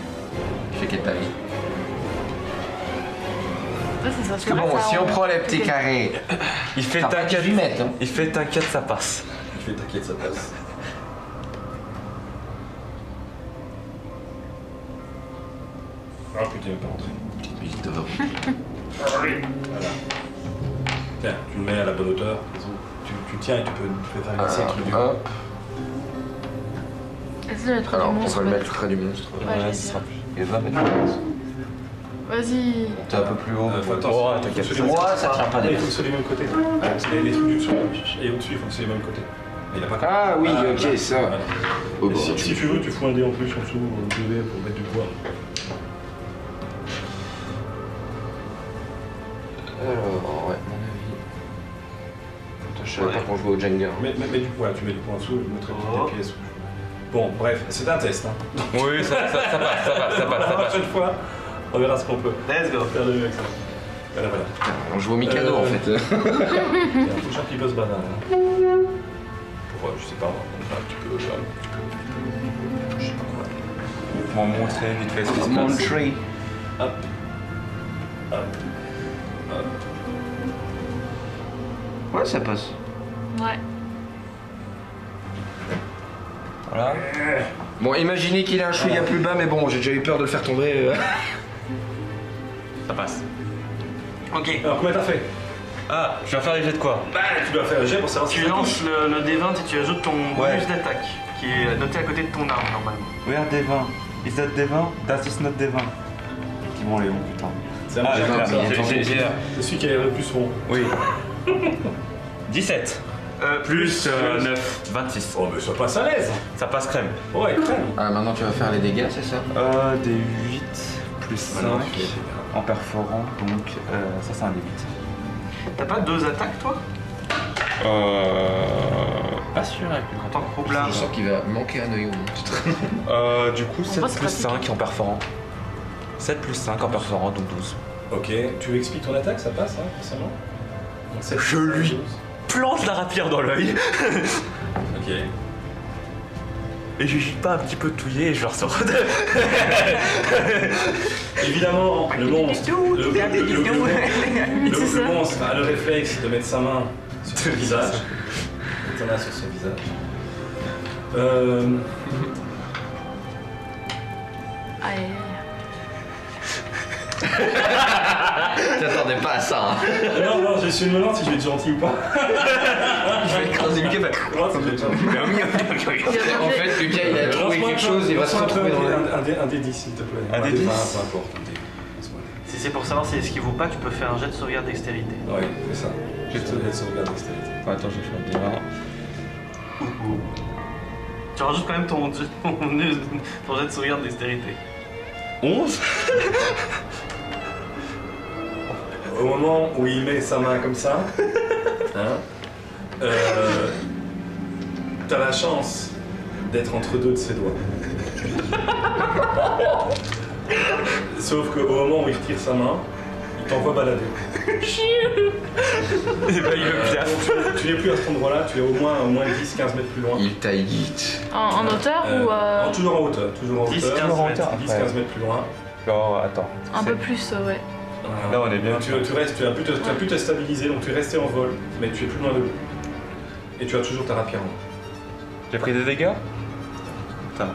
Il fait quelle taille? Ouais, c'est ça. Parce que bon, si on prend les petits carrés, Il fait ça fait t'inquiète. 18 mètres. Hein. Il fait t'inquiète, ça passe. Je vais t'inquiète, ça passe. Ah putain, il va pas rentrer. Il devrait. Voilà. Tiens, tu le mets à la bonne hauteur. Tu tiens et tu peux faire un cercle du Hop. Est-ce que le truc Alors du on monstre va le mettre près du monstre. Ouais, je vais ce sera dire. plus. Et va mettre le monstre. Vas-y. T'es un peu plus haut. Faut pour- attention. Oh, t'inquiète. Il faut que ce soit- Moi ça tient pas Il des faut que ce soit les mêmes côtés. Les trucs du dessous et au-dessus, il faut que c'est les mêmes côtés. Mais il a pas Ah oui, Voilà. ok, ça. Voilà. Oh, Et bah, si tu veux, tu fous un dé en plus en dessous, un dé pour mettre du poids. Alors, ouais, à mon avis. Putain, je savais pas qu'on jouait au Jenga. Mets du poids, tu mets du poids en dessous, je mettrai tes pièces. Bon, bref, c'est un test. Hein. Oui, ça passe, ça passe, ça passe, ça La passe. prochaine fois, on verra ce qu'on peut Let's go. faire de mieux avec ça. Voilà, voilà. On joue au Mikado en fait. Il y a un touche un petit peu ce banane. Hein. Pour, je sais pas, un petit peu, je sais pas quoi. M'en montrer vite fait ce qui se passe. Montry. Hop. Hop. Hop. Ouais, ça passe. Ouais. Voilà. Bon, imaginez qu'il a un chouïa plus bas, mais bon, j'ai déjà eu peur de le faire tomber. Ça passe. Ok. Alors combien t'as fait? Ah, je vais faire les jets de quoi? Bah tu dois faire le jet pour savoir si Tu ça lances le D20 et tu ajoutes ton Ouais. bonus d'attaque, qui est noté à côté de ton arme normalement. Where D20? Is that D20? That is not D20. Qui vont les putain. C'est un Ah, jet j'ai comme là, ça. j'ai là. C'est celui qui a le plus rond. Oui. 17. Plus 9, 26. Oh mais sois pas à l'aise. Ça passe crème. Ouais, crème. Ah, maintenant tu vas faire les dégâts, c'est ça? Des 8 plus 5 Maintenant, tu fais les dégâts. en perforant, donc ça c'est un des 8. T'as pas 2 attaques toi? Pas sûr avec le En tant que roublard. Je sens qu'il va manquer un œil au monstre. Du coup, 7 vrai, c'est plus pas 5 en perforant. 7 plus 5 en perforant, donc 12. Ok, tu lui expliques ton attaque, ça passe, hein, forcément. Donc, c'est Je lui- Plante la rapière dans l'œil Ok. et je lui pas un petit peu touillé et je le ressors. Évidemment, le monstre. C'est Le ça. monstre a le réflexe de mettre sa main sur son visage. T'en as sur son visage. Aïe. T'attendais pas à ça, hein. Non, non, je suis me demande si je vais être gentil ou pas. Je vais écraser Lucas. Moi, ça me fait gentil. En fait, Lucas, il a trouvé quelque chose, il va se retrouver dans le... un D10, s'il te plaît. Un D10? Peu importe, un D10. Si c'est pour savoir si esquive ou pas, tu peux faire un jet de sauvegarde dextérité. Ouais, c'est ça. Je te laisse regarder dextérité. Attends, je vais faire un D20. Tu rajoutes quand même ton jet de sauvegarde dextérité. 11. Au moment où il met sa main comme ça, hein, t'as la chance d'être entre deux de ses doigts. Sauf qu'au moment où il retire sa main, il t'envoie balader. Et bah il me piaffe. Donc, tu n'es plus à cet endroit-là, tu es au moins 10-15 mètres plus loin. Il taillite. En hauteur ou Non, toujours en hauteur, toujours en 10-15 hauteur. mètres. 10-15 mètres plus loin. Oh, attends. un peu plus, ouais. Voilà. Là, on est bien. Tu as pu te stabiliser, donc tu es resté en vol, mais tu es plus loin de lui. Et tu as toujours ta rapière en main. J'ai pris des dégâts? Putain.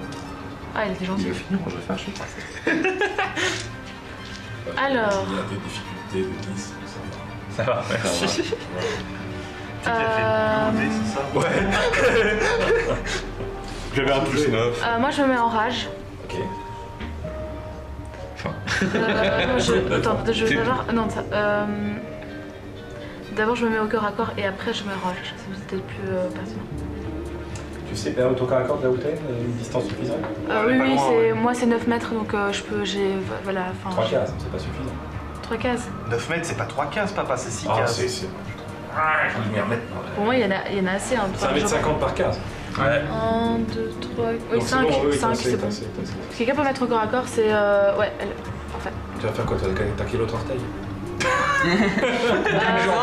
Ah, il était Il gentil. va finir, je vais faire chier. Alors. Il y a des difficultés de 10, ça va. Ça va, merci. Tu t'es fait blouder, c'est ça? Ouais. J'avais un plus 9. Moi, je me mets en rage. Ok. Attends, je vais d'abord. Non, ça. D'abord, je me mets au corps à corps et après, je me rage. C'est peut-être plus pertinent. Tu sais, au corps à corps de là où t'es, une distance suffisante? Oui, pas oui, loin, c'est ouais. moi, c'est 9 mètres donc je peux. J'ai. Voilà, enfin. 3 cases, c'est pas suffisant. 3 cases. 9 mètres, c'est pas 3 cases, papa, c'est 6 Ah, cases. c'est. Lumière maintenant. Pour moi, il y en a assez. Hein, C'est 1m50 par case. Ouais. 1, 2, 3. Oui, Donc, 5. bon, oui, 5, t'as c'est bon. assez. Si quelqu'un peut mettre au corps à corps, c'est. Ouais, elle. Parfait. Tu vas faire quoi? T'as quel autre orteil? Non,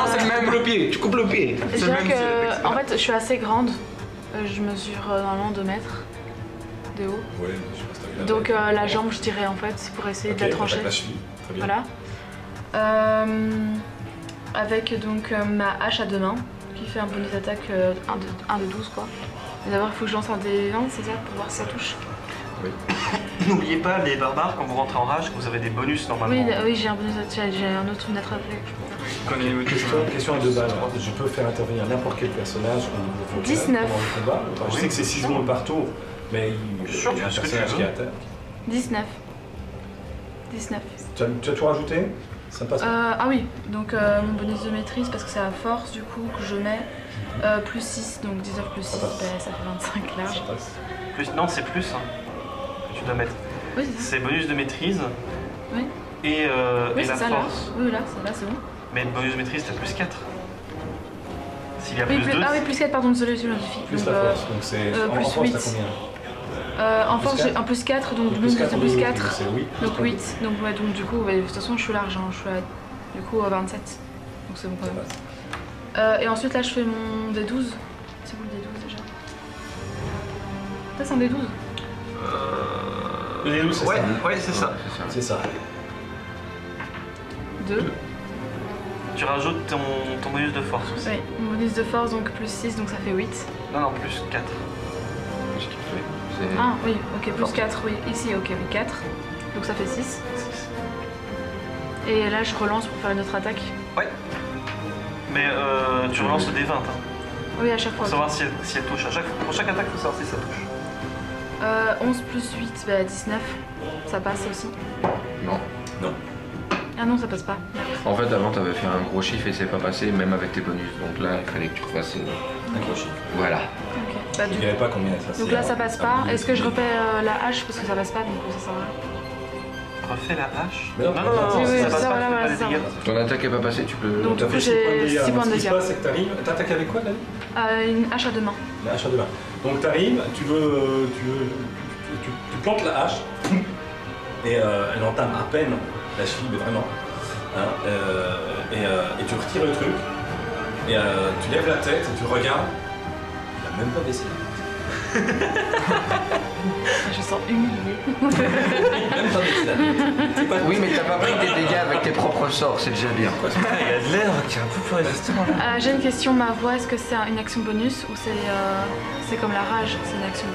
c'est le même le pied, tu coupes le pied. Je dirais que. En fait, je suis assez grande. Je mesure normalement 2 mètres de haut. Ouais, je pense que t'as Donc la jambe, je dirais en fait, c'est pour essayer de la trancher. La cheville, très bien. Voilà. Avec donc ma hache à 2 mains, qui fait un bonus d'attaque 1 de 12 quoi. Mais d'abord il faut que je lance un des 20, c'est ça, pour voir si ça touche. N'oubliez pas, les barbares, quand vous rentrez en rage, vous avez des bonus normalement. Oui, j'ai un bonus d'attaque, j'ai un autre une attrapée. Question à 2 balles. Je peux faire intervenir n'importe quel personnage au niveau 19. pendant le combat. Enfin, je sais que c'est 6 secondes par tour, mais il Sûr, y a un ce que tu personnage veux. qui est à terre. 19. 19. Tu as tout rajouté? Ça passe. Ah oui, donc mon bonus de maîtrise, parce que c'est à force du coup que je mets plus 6, donc 19 plus 6, Ça passe. ça fait 25 large. Ça passe. Non, c'est plus hein, que tu dois mettre. Oui, c'est ça. C'est bonus de maîtrise Oui, et oui la c'est ça là. force. Oui, là, c'est bon. Mais le bonus de maîtrise, t'as plus 4. S'il y a Oui, plus 2, ah oui, plus 4, pardon, désolé, je modifie. Plus Donc, la force. Donc c'est en plus force, 8. t'as combien? En Plus force, quatre. j'ai un plus 4, donc Plus bonus de 4, plus oui, 4. c'est 8. Donc 8. Donc, ouais, donc du coup, ouais, de toute façon, je suis large, hein, je suis à du coup 27. Donc c'est bon quand Ça même. passe. Et ensuite, là, je fais mon D12. C'est où le D12 déjà? Ça, c'est un D12. Le D12, c'est ouais, ça. ouais, c'est ça. C'est ça. 2. Tu rajoutes ton bonus de force aussi. Oui, mon bonus de force, donc plus 6, donc ça fait 8. Non, non, plus 4. Qu'est-ce qu'il fait? Ah oui, ok, plus 4, oui. Ici, ok, oui, 4. Donc ça fait 6. Et là, je relance pour faire une autre attaque. Ouais. Mais tu relances le D20. Hein, Oui, à chaque fois. pour savoir si elle touche. Pour chaque attaque, il faut savoir si ça touche. 11 plus 8, bah 19. Ça passe aussi. Non. Ah non, ça passe pas. En fait, avant, t'avais fait un gros chiffre et c'est pas passé, même avec tes bonus. Donc là, il fallait que tu refasses. Un gros chiffre. Voilà. Ok. Bah, Je du... dirais pas combien ça Donc là, ça passe pas. Est-ce que je refais la hache parce que ça passe pas, donc ça sert à rien. Refais la hache. Mais non, non, oui, oui, ça passe ça, pas, voilà, tu fais voilà, pas les ça. dégâts. Ton attaque est pas passée, tu peux. Donc, T'as du coup, fait 6 points de j'ai dégâts. 6 points de Ce qui se dégâts. passe, c'est que t'arrives. T'attaques avec quoi, Dani? Une hache à deux mains. La hache à deux mains. Donc t'arrives, tu plantes la hache et elle entame à peine la cheville, mais vraiment. Hein, et tu retires le truc et tu lèves la tête et tu regardes. Il a même pas baissé la tête. Je sens humiliée. Il a même pas baissé la tête. C'est pas Oui, mais t'as pas pris des dégâts avec tes propres sorts, c'est déjà bien. quoi, Il y a de l'air qui est un peu plus résistant. J'ai une question, ma voix, est-ce que c'est une action bonus ou c'est comme la rage, c'est une action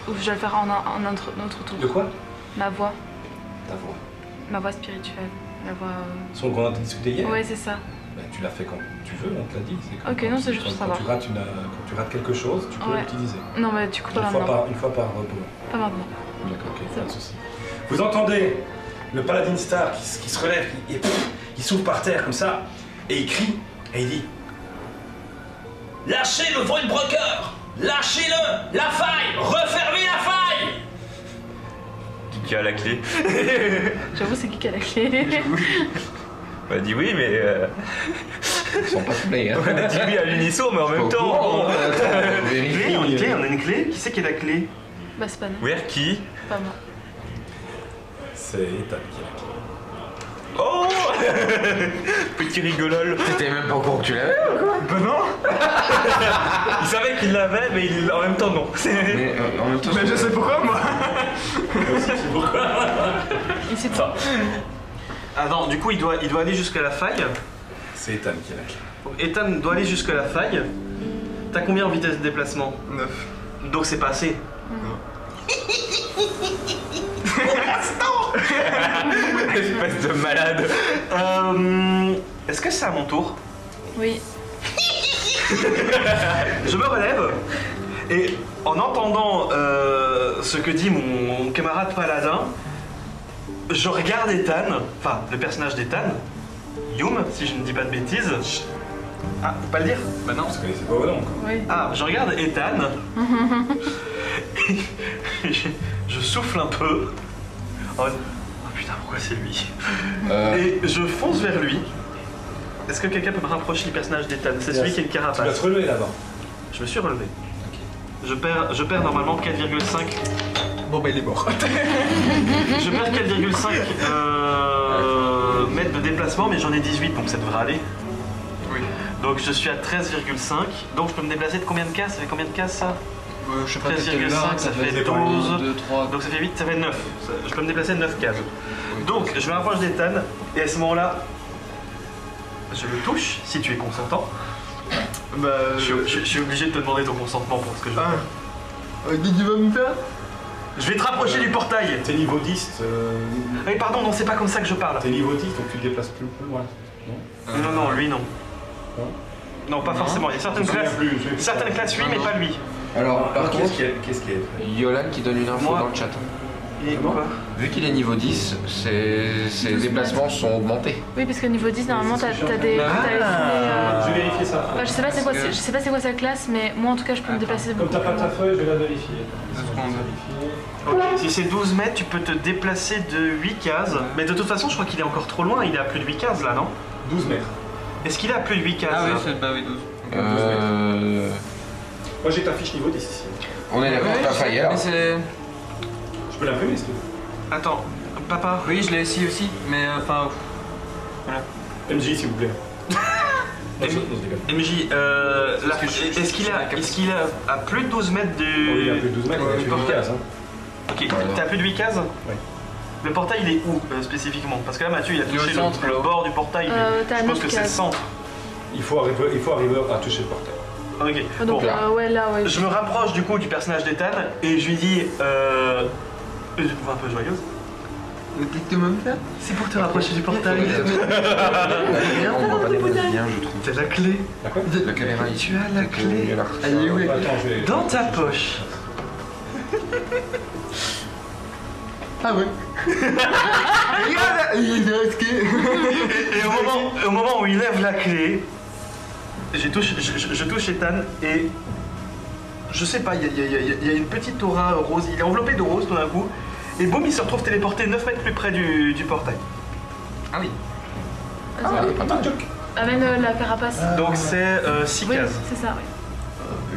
ou je vais le faire en un autre tour? De quoi? Ma voix, Ta voix. ma voix spirituelle, la voix... Son qu'on a discuté hier. Ouais, c'est ça. Ben, tu l'as fait quand tu veux, on te l'a dit. C'est comme Ok, quand non, tu- c'est juste pour quand savoir. quand tu rates quelque chose, tu peux Ouais. l'utiliser. Non, mais du coup, pas maintenant. Une fois par moment. Pas maintenant. D'accord, ok, C'est pas de souci. Vous entendez le paladin star qui se relève, et il s'ouvre par terre comme ça, et il crie, et il dit: lâchez le Voidbreaker! Lâchez-le! La faille! Refermez la faille! Qui a la clé? J'avoue, c'est qui a la clé? On a dit oui, mais. Ils sont pas play, hein. On a dit oui à l'unisson, mais en même Pas au temps. courant, hein. Attends, Clé, on a une clé, on a une clé. Qui c'est qui a la clé? Bah, c'est pas nous, Where qui? pas moi. C'est Ethan qui a la clé. Oh Petit rigolol. T'étais même pas au courant que tu l'avais. Ben non. Il savait qu'il l'avait, mais en même temps non. Mais en même temps. Mais je sais pourquoi moi. Il sait pas. Ah non, du coup il doit aller jusqu'à la faille. C'est Ethan qui a la clé. Donc, Ethan doit aller jusqu'à la faille. T'as combien en vitesse de déplacement? 9. Donc c'est pas assez. Espèce de malade. Est-ce que c'est à mon tour? Oui. Je me relève et en entendant ce que dit mon camarade paladin, je regarde Ethan, enfin le personnage d'Ethan, Yum, si je ne dis pas de bêtises. Ah, faut pas le dire? Bah non. Parce que c'est pas au nom, quoi. Oui. Ah, je regarde Ethan. je souffle un peu. Oh putain, pourquoi c'est lui? Et je fonce vers lui. Est-ce que quelqu'un peut me rapprocher du personnage d'Ethan? C'est celui qui a une Tu vas carapace. te relever là-bas. Je me suis relevé. Je perds normalement 4,5. Bon bah il est mort. Je perds 4,5 mètres de déplacement, mais j'en ai 18, donc ça devrait aller. Oui. Donc je suis à 13,5. Donc je peux me déplacer de combien de cases? Ça fait combien de cases ça? Je sais pas, 13,5, ça fait 12. 2, 3. Donc ça fait 8, ça fait 9. Je peux me déplacer de 9 cases. Donc je me rapproche d'Ethan, et à ce moment-là, je le touche, si tu es consentant. Bah. Je suis obligé de te demander ton consentement pour ce que je veux faire. Qu'est-ce que tu vas me faire? Je vais te rapprocher du portail. T'es niveau 10, Oui, pardon, non, c'est pas comme ça que je parle. t'es niveau 10, donc tu te déplaces plus loin. Non? Non, lui non. Non. Non, pas forcément. Il y a certaines Je me souviens classes. plus, j'ai- Certaines classes, oui, mais pas lui. Alors, par contre, Qu'est-ce qui est Yolan qui donne une info Moi. dans le chat. Et quoi? Vu qu'il est niveau 10, ses déplacements sont augmentés. Oui, parce que niveau 10, normalement, t'as des... Je vais vérifier ça. Bah, je sais pas c'est quoi sa classe, mais moi en tout cas je peux me déplacer Comme beaucoup t'as pas plus ta loin. feuille, je vais la vérifier. Ok, si c'est 12 mètres, tu peux te déplacer de 8 cases. Mais de toute façon, je crois qu'il est encore trop loin. Il est à plus de 8 cases là, non? 12 mètres. Est-ce qu'il est à plus de 8 cases Ah oui, là c'est bah oui, 12. Moi j'ai ta fiche niveau 10 ici. On est d'accord, t'as failli alors. Mais c'est. Je peux l'imprimer si tu veux. Attends, papa. Oui, je l'ai ici aussi, mais enfin. MJ s'il vous plaît. Non, je déconne. MJ, est-ce qu'il est à plus de 12 mètres du. Oh, il est à plus de 12 mètres, il a plus de 8 cases. Hein. Ok, t'es à plus de 8 cases? Oui. Le portail il est où spécifiquement? Parce que là Mathieu il a Il est au touché centre, le là-haut. bord du portail. T'as Je à pense 9 que c'est le cases. centre. Il faut arriver à toucher le portail. Ok. Donc Bon. ouais, là, ouais. Je me rapproche du coup du personnage d'Ethan et je lui dis je te vois un peu joyeuse. Qu'est-ce que tu me fais? C'est pour te rapprocher du portail. On voit pas les bien, je trouve. T'as la clé. La caméra ici. Tu as la clé. Elle est où? Attends, je vais... Dans ta poche. Ah ouais. Regarde, il est masqué. Et au moment où il lève la clé, je touche Ethan et je sais pas, il y a une petite aura rose, il est enveloppé de rose tout d'un coup, et boum, il se retrouve téléporté 9 mètres plus près du portail. Ah oui. Vas-y. pas mal. Amène la carapace. Donc c'est 6 Oui, cases. c'est ça, oui.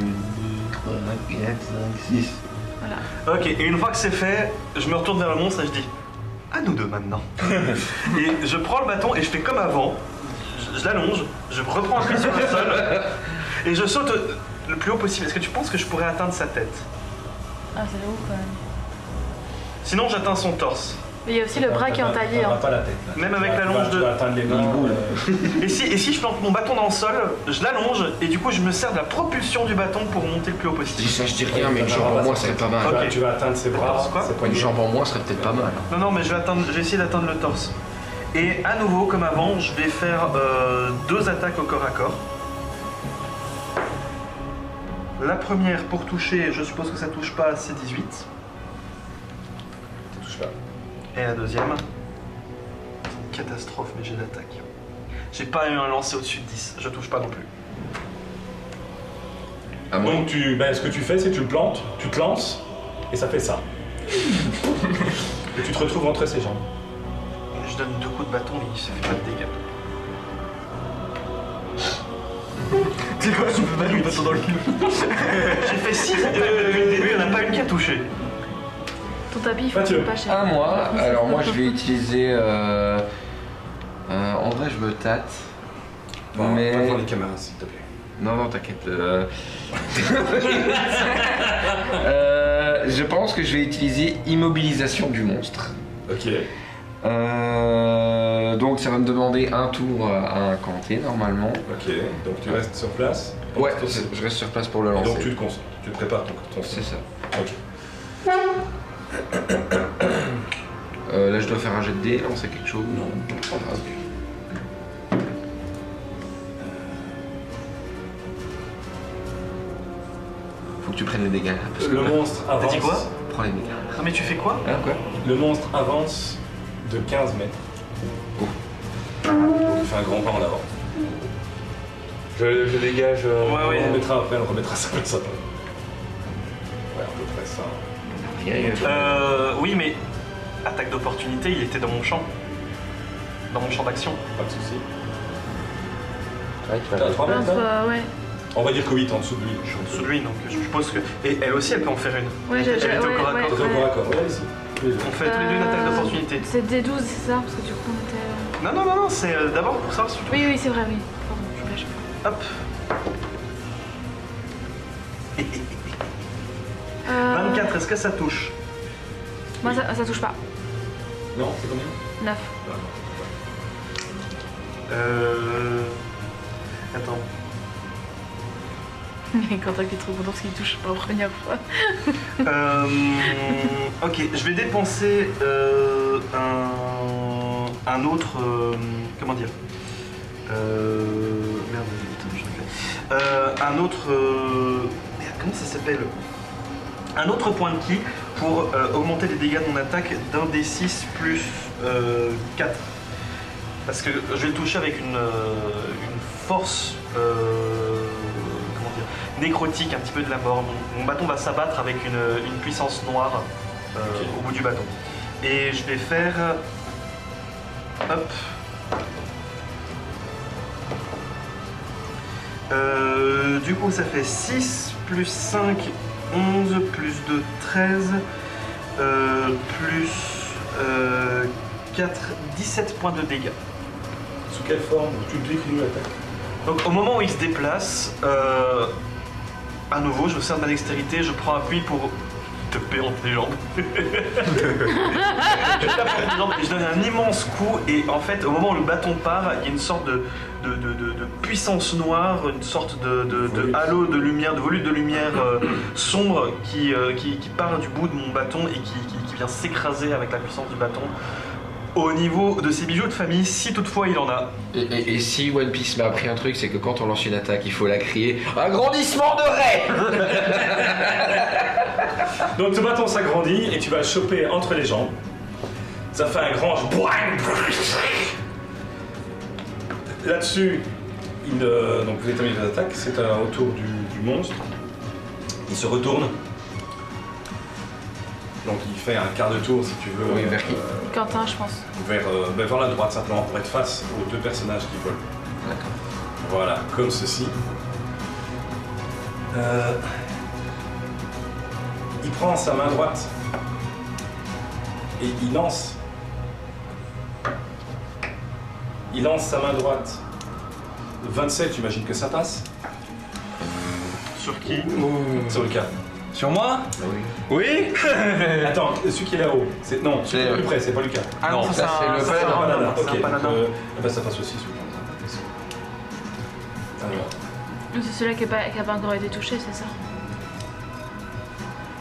1, 2, 3, 4, 5, 6. Voilà. Ok, et une fois que c'est fait, je me retourne vers le monstre et je dis à nous deux maintenant. Et je prends le bâton et je fais comme avant, je l'allonge, je reprends appui sur le sol et je saute le plus haut possible. Est-ce que tu penses que je pourrais atteindre sa tête? Ah, c'est de ouf quand même. Sinon j'atteins son torse. Mais il y a aussi le bras qui est entaillé. T'auras Hein. pas la tête. Là. Même avec Tu la vas- longe tu de- vas atteindre les mains. Et si je plante mon bâton dans le sol, je l'allonge et du coup je me sers de la propulsion du bâton pour monter le plus haut Je dis possible. ça, je dis rien, mais une jambe en moins serait pas mal. Ok. Tu vas atteindre ses bras, Quoi ses Une poignets. jambe en moins serait peut-être pas mal. Non, mais je vais essayer d'atteindre le torse. Et à nouveau, comme avant, je vais faire 2 attaques au corps à corps. La première pour toucher, je suppose que ça touche pas, c'est 18. Tu touches pas. Et la deuxième, catastrophe, mais j'ai d'attaque. J'ai pas eu un lancer au-dessus de 10, je touche pas non plus. À moins. Donc ce que tu fais, c'est que tu le plantes, tu te lances, et ça fait ça. Et tu te retrouves entre ses jambes. Et je donne 2 coups de bâton, mais il se fait pas de dégâts. C'est quoi, je peux pas lui bâton dans le cul. J'ai fait 6 attaques depuis le début, il n'y en a pas une qui a touché. Ton tapis, il faut Mathieu. pas cher. À moi, alors moi je vais utiliser. En vrai, je me tâte. Mais. Va devant les caméras, s'il te plaît. Non, t'inquiète. Je pense que je vais utiliser immobilisation du monstre. Ok. Donc ça va me demander un tour à incanter normalement. Ok. Donc tu restes sur place. Ouais, je reste sur place pour le Et lancer. donc tu te concentres. Tu te prépares ton C'est ça. Ok. Là je dois faire un jet de dés, lancer quelque chose. Non. Ah, ok. Faut que tu prennes les dégâts. Là, parce que Le monstre avance. T'as dit quoi? prends les dégâts. Non mais tu fais quoi? Hein, quoi? Le monstre avance de 15 mètres. Oh. Donc il fait un grand pas en avant. Je dégage. Ouais. On le remettra après, on le remettra ça comme ça. Ouais, à peu près ça. Oui, mais attaque d'opportunité, il était dans mon champ. Dans mon champ d'action. Pas de soucis. Ouais, tu vas T'as 3 mètres là Ouais. On va dire que 8 en dessous de lui. Je suis en dessous de lui, donc je suppose que. Et elle aussi, elle peut en faire une. Ouais, Elle était au corps à corps. Très corps à corps. Ouais, ici. Tous les deux. On fait tous les deux une attaque d'opportunité. C'est D12, c'est ça? Parce que du coup, on était. Non, c'est d'abord pour savoir si tu touches. Oui, c'est vrai, oui. Pardon, je lâche. Hop. 24, est-ce que ça touche? Moi, ça touche pas. Non, c'est combien 9. Attends. Mais quand t'as qui est trop content parce qu'il touche pas la première fois. Ok, je vais dépenser un autre. Comment dire? Merde, putain, je l'ai fait. Un autre. Merde, comment ça s'appelle? Un autre point de ki pour augmenter les dégâts de mon attaque d'un D6 plus 4. Parce que je vais le toucher avec une force. Comment dire? Nécrotique, un petit peu de la mort. Mon bâton va s'abattre avec une puissance noire au bout du bâton. Et je vais faire. Hop. Du coup, ça fait 6 plus 5, 11, plus 2, 13, plus 4, 17 points de dégâts. Sous quelle forme tu décris l'attaque? Donc au moment où il se déplace, à nouveau, je me sers de ma dextérité, je prends appui pour te paie entre les jambes. Je tape entre les jambes et je donne un immense coup et en fait au moment où le bâton part, il y a une sorte de puissance noire, une sorte de halo de lumière, de volute de lumière sombre qui part du bout de mon bâton et qui vient s'écraser avec la puissance du bâton au niveau de ses bijoux de famille, si toutefois il en a. Et si One Piece m'a appris un truc, c'est que quand on lance une attaque, il faut la crier agrandissement de raie. Donc ce bâton s'agrandit et tu vas le choper entre les jambes. Ça fait un grand boing. Là-dessus, donc vous établissez les attaques, c'est autour du monstre. Il se retourne. Donc il fait un quart de tour si tu veux. Oui, vers qui Quentin, je pense. Vers la droite simplement pour être face aux deux personnages qui volent. D'accord. Voilà, comme ceci. Il prend sa main droite et il lance. Il lance sa main droite. 27, j'imagine que ça passe. Sur qui? Sur le cas. Sur moi? Oui. Oui. Attends, celui qui est là-haut. Non, celui qui est plus près, c'est pas Lucas. Ah non, ça, ça c'est le c'est paladin. un paladin. Ok, C'est un paladin. bah, ça passe aussi celui-là. Alors, C'est celui-là qui a pas encore été touché, c'est ça?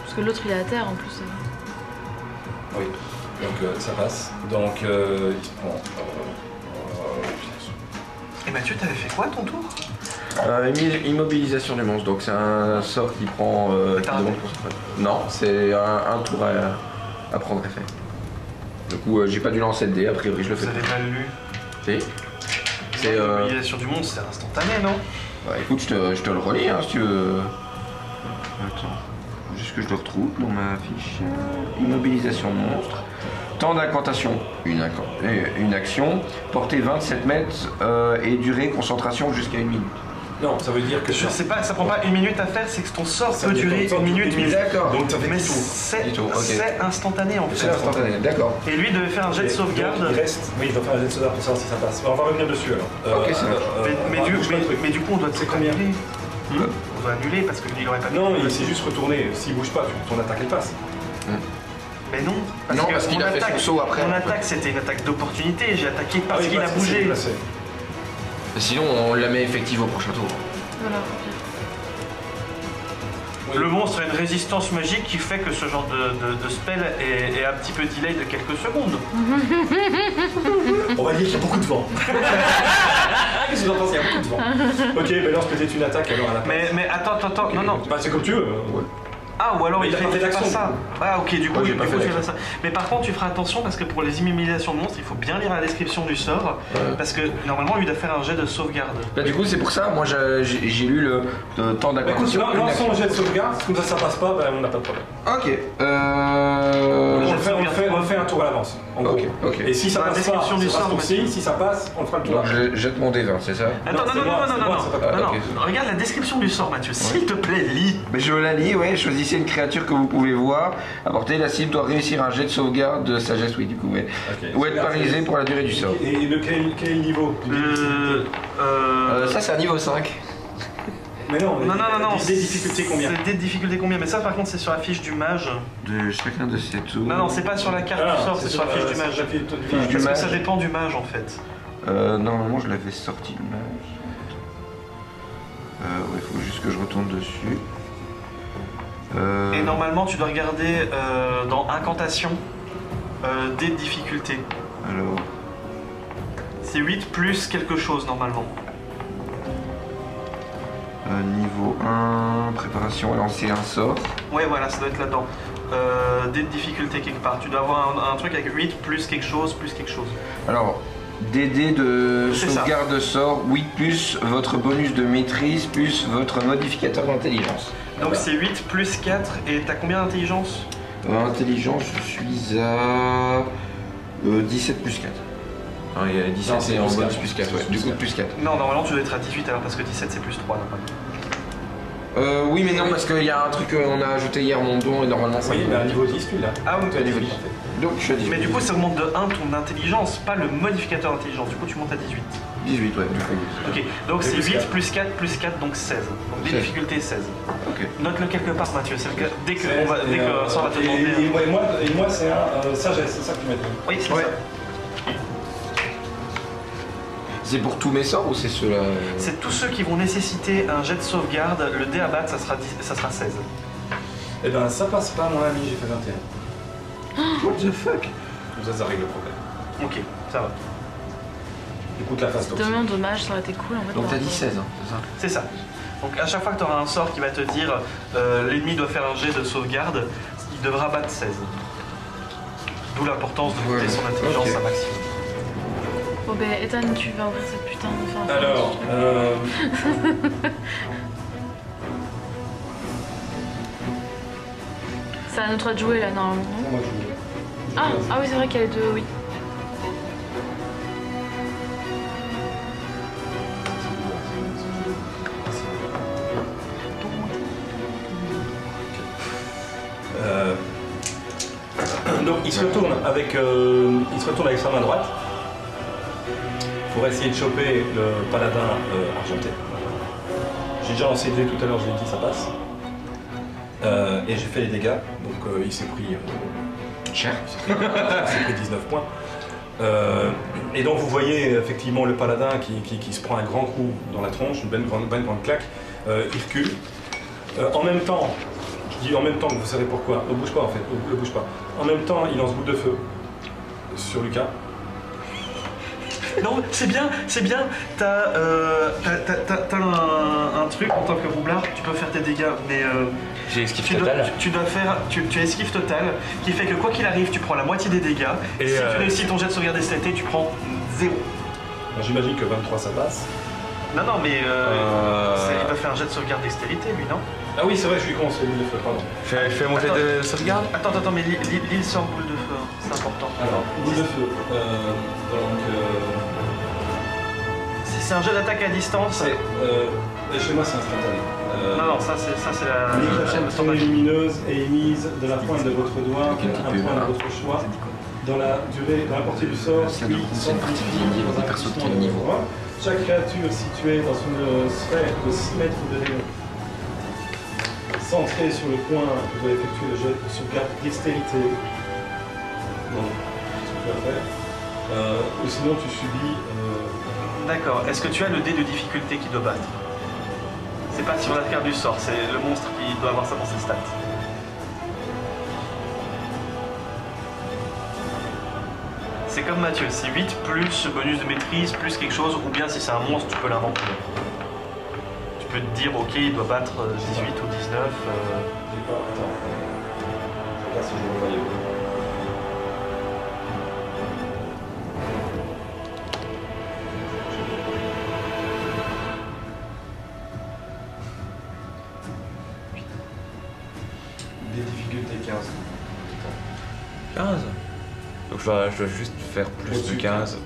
Parce que l'autre il est à terre en plus. oui. Donc ça passe. Donc il se prend. Et Mathieu, t'avais fait quoi à ton tour? Immobilisation du monstre, donc c'est un sort qui prend. T'as qui demande concentration. Non, c'est un tour à prendre effet. Du coup, j'ai pas dû lancer de dés, a priori je le fais Vous avez pas. mal lu. Si. C'est. L'immobilisation du monstre, c'est instantané, non? Bah écoute, je te le relis hein, si tu veux. Attends, juste que je le retrouve dans ma fiche. Immobilisation monstre. Temps d'incantation, une action. Portée 27 mètres et durée concentration jusqu'à 1 minute. Non, ça veut dire que Je sais pas, ça prend pas 1 minute à faire, c'est que ton sort Ça peut veut dire durer ton sort 1 dure minute. 1 minute. D'accord. Donc ça fait Mais du tout. c'est Du tout, ok. c'est instantané en C'est fait. instantané, d'accord. Et lui devait faire un jet de Et sauvegarde. donc, il reste. Oui, il doit faire un jet de sauvegarde pour savoir si ça passe. On va revenir dessus alors. Ok, ça marche. Mais du coup, on doit C'est tout combien annuler. On doit annuler parce qu'il aurait pas pu. Non, il s'est juste retourné. S'il bouge pas, ton attaque elle passe. Mais non. Non, parce qu'il mon a fait attaque- son saut après. Mon attaque, c'était une attaque d'opportunité. J'ai attaqué parce oui, qu'il a parce que bougé. c'est placé. Sinon, on la met effective au prochain tour. Voilà, ok. Oui. Le monstre a une résistance magique qui fait que ce genre de spell est un petit peu delay de quelques secondes. On va dire qu'il y a beaucoup de vent. Qu'est-ce que vous en pensez? Il y a beaucoup de vent. Ok, mais lance peut-être une attaque alors à la place. Mais attends, non. Bah, c'est comme tu veux. Ah, ou alors Mais il t'as fait pas fait pas d'action, ça. Ah, ok, du coup, Ouais, j'ai du pas coup, fait tu fais d'action. ça. Mais par contre, tu feras attention parce que pour les immobilisations de monstres, il faut bien lire la description du sort. Parce que normalement, lui, il doit faire un jet de sauvegarde. Bah du coup, c'est pour ça, moi j'ai lu le temps Bah, écoute, d'incantation. une lançons action. un jet de sauvegarde, comme ça passe pas, bah, on n'a pas de problème. Ok. On le fait un tour à l'avance, en gros. Ok. Et si ça Dans la passe pas, description du c'est pas sort, ce tour-ci. Mathieu. Si ça passe, on le fera le tour Donc après. je jette mon D20, c'est ça? Attends, c'est moi, c'est pas non. ok. Regarde la description du sort, Mathieu. S'il te plaît, lis. Mais je la lis, ouais, choisissez une créature que vous pouvez voir. Apportez, la cible doit réussir un jet de sauvegarde de sagesse, oui, du coup, ouais. Ok. Ou être paralysé pour la durée du sort. Et quel est le niveau du difficulté Ça, c'est un niveau 5. Mais non, Non. Des difficultés combien? C'est des difficultés combien? Mais ça, par contre, c'est sur la fiche du mage. De chacun de ces tours. Non, c'est pas sur la carte du sort, c'est sur la fiche du mage. Fiche du Parce que mage. ça dépend du mage, en fait. Normalement, je l'avais sorti le mage. Ouais, faut juste que je retourne dessus. Et normalement, tu dois regarder dans incantation des difficultés. Alors, C'est 8 plus quelque chose, normalement. niveau 1, préparation à lancer un sort. Ouais, voilà, ça doit être là-dedans. Des difficultés quelque part. Tu dois avoir un truc avec 8 plus quelque chose, plus quelque chose. Alors, DD de C'est ça. sauvegarde de sort, 8 plus votre bonus de maîtrise plus votre modificateur d'intelligence. Donc c'est 8 plus 4, et t'as combien d'intelligence? Intelligence, je suis à 17 plus 4. Ah, il y a 17 Non, c'est et en plus bonus 4, plus 4, ouais. plus Du coup, 4. plus 4. Non, normalement tu dois être à 18 alors, parce que 17 c'est plus 3 normalement. Oui, mais non, parce qu'il y a un truc qu'on a ajouté hier, mon don, et normalement ça. Oui, mais à niveau 10, tu l'as. Ah oui, à niveau 10. Donc je suis à 18. Mais du coup ça augmente de 1 ton intelligence, pas le modificateur d'intelligence. Du coup tu montes à 18. 18, ouais, du coup. Ok, donc Et c'est plus 8 4. plus 4, donc 16. Donc des 16. difficultés 16. Ok. Note-le quelque part, Mathieu. C'est le cas- Dès que ça va te demander. Et moi c'est un sagesse, c'est ça que tu m'as dit. Oui, c'est Ouais. ça. C'est pour tous mes sorts ou c'est ceux-là C'est tous ceux qui vont nécessiter un jet de sauvegarde. Le dé à battre, ça sera 16. Eh ben ça passe pas mon ami, j'ai fait 21. What the fuck? Ça règle le problème. Ok, ça va. Écoute la phase C'est toxique. tellement dommage, ça aurait été cool en fait. Donc t'as dit d'avoir- 16, hein, c'est ça? C'est ça. Donc à chaque fois que tu auras un sort qui va te dire l'ennemi doit faire un jet de sauvegarde, il devra battre 16. D'où l'importance de monter Ouais. son intelligence Ok. à maximum. Bon ben Ethan, tu vas ouvrir cette putain de fin. Alors, C'est à notre tour de jouer là normalement. non moi je Ah oui c'est vrai qu'il y a les deux, oui. Donc il se retourne avec sa main droite pour essayer de choper le paladin argenté. J'ai déjà lancé le dé tout à l'heure, je l'ai dit, ça passe. Et j'ai fait les dégâts, donc il s'est pris Cher. il s'est pris 19 points. Et donc vous voyez effectivement le paladin qui se prend un grand coup dans la tronche, une bonne grande claque, il recule. En même temps, je dis en même temps, vous savez pourquoi, ne bouge pas en fait, ne bouge pas. En même temps, il lance boule de feu sur Lucas. Non, c'est bien. T'as un truc en tant que roublard, tu peux faire tes dégâts, mais J'ai esquive tu dois total. faire. Tu as esquive totale, qui fait que quoi qu'il arrive, tu prends la moitié des dégâts. Et, si tu réussis ton jet de sauvegarde STT, tu prends 0. Alors, j'imagine que 23 ça passe. Non, mais il va faire un jet de sauvegarde dextérité, lui, non? Ah oui, c'est vrai, je suis con, c'est boule de feu, pardon. Je fais mon jet de sauvegarde. Attends, mais l'île sort boule de feu, hein, c'est important. Alors, boule de feu. C'est un jeu d'attaque à distance. Chez moi, c'est instantané. Non, ça c'est la. Une action lumineuse est émise de la pointe de votre doigt, Quel un type, point voilà. de votre choix, dans la portée du sort, Ça puis doit compter sans une partie du niveau des persos de quel niveau. Chaque créature située dans une sphère de 6 mètres de rayon, centrée sur le point, doit effectuer le jet de sauvegarde dextérité. Non, c'est ce que tu vas faire. Ou sinon, tu subis. D'accord. Est-ce que tu as le dé de difficulté qui doit battre? C'est pas sur la carte du sort, c'est le monstre qui doit avoir ça dans ses stats. C'est comme Mathieu, c'est 8 plus bonus de maîtrise, plus quelque chose, ou bien si c'est un monstre, tu peux l'inventer. Tu peux te dire, ok, il doit battre 18 ou 19. J'ai pas. Attends. Je regarde si je le voyais. Des difficultés 15. 15. Donc je dois juste faire plus Au-dessus de de 15.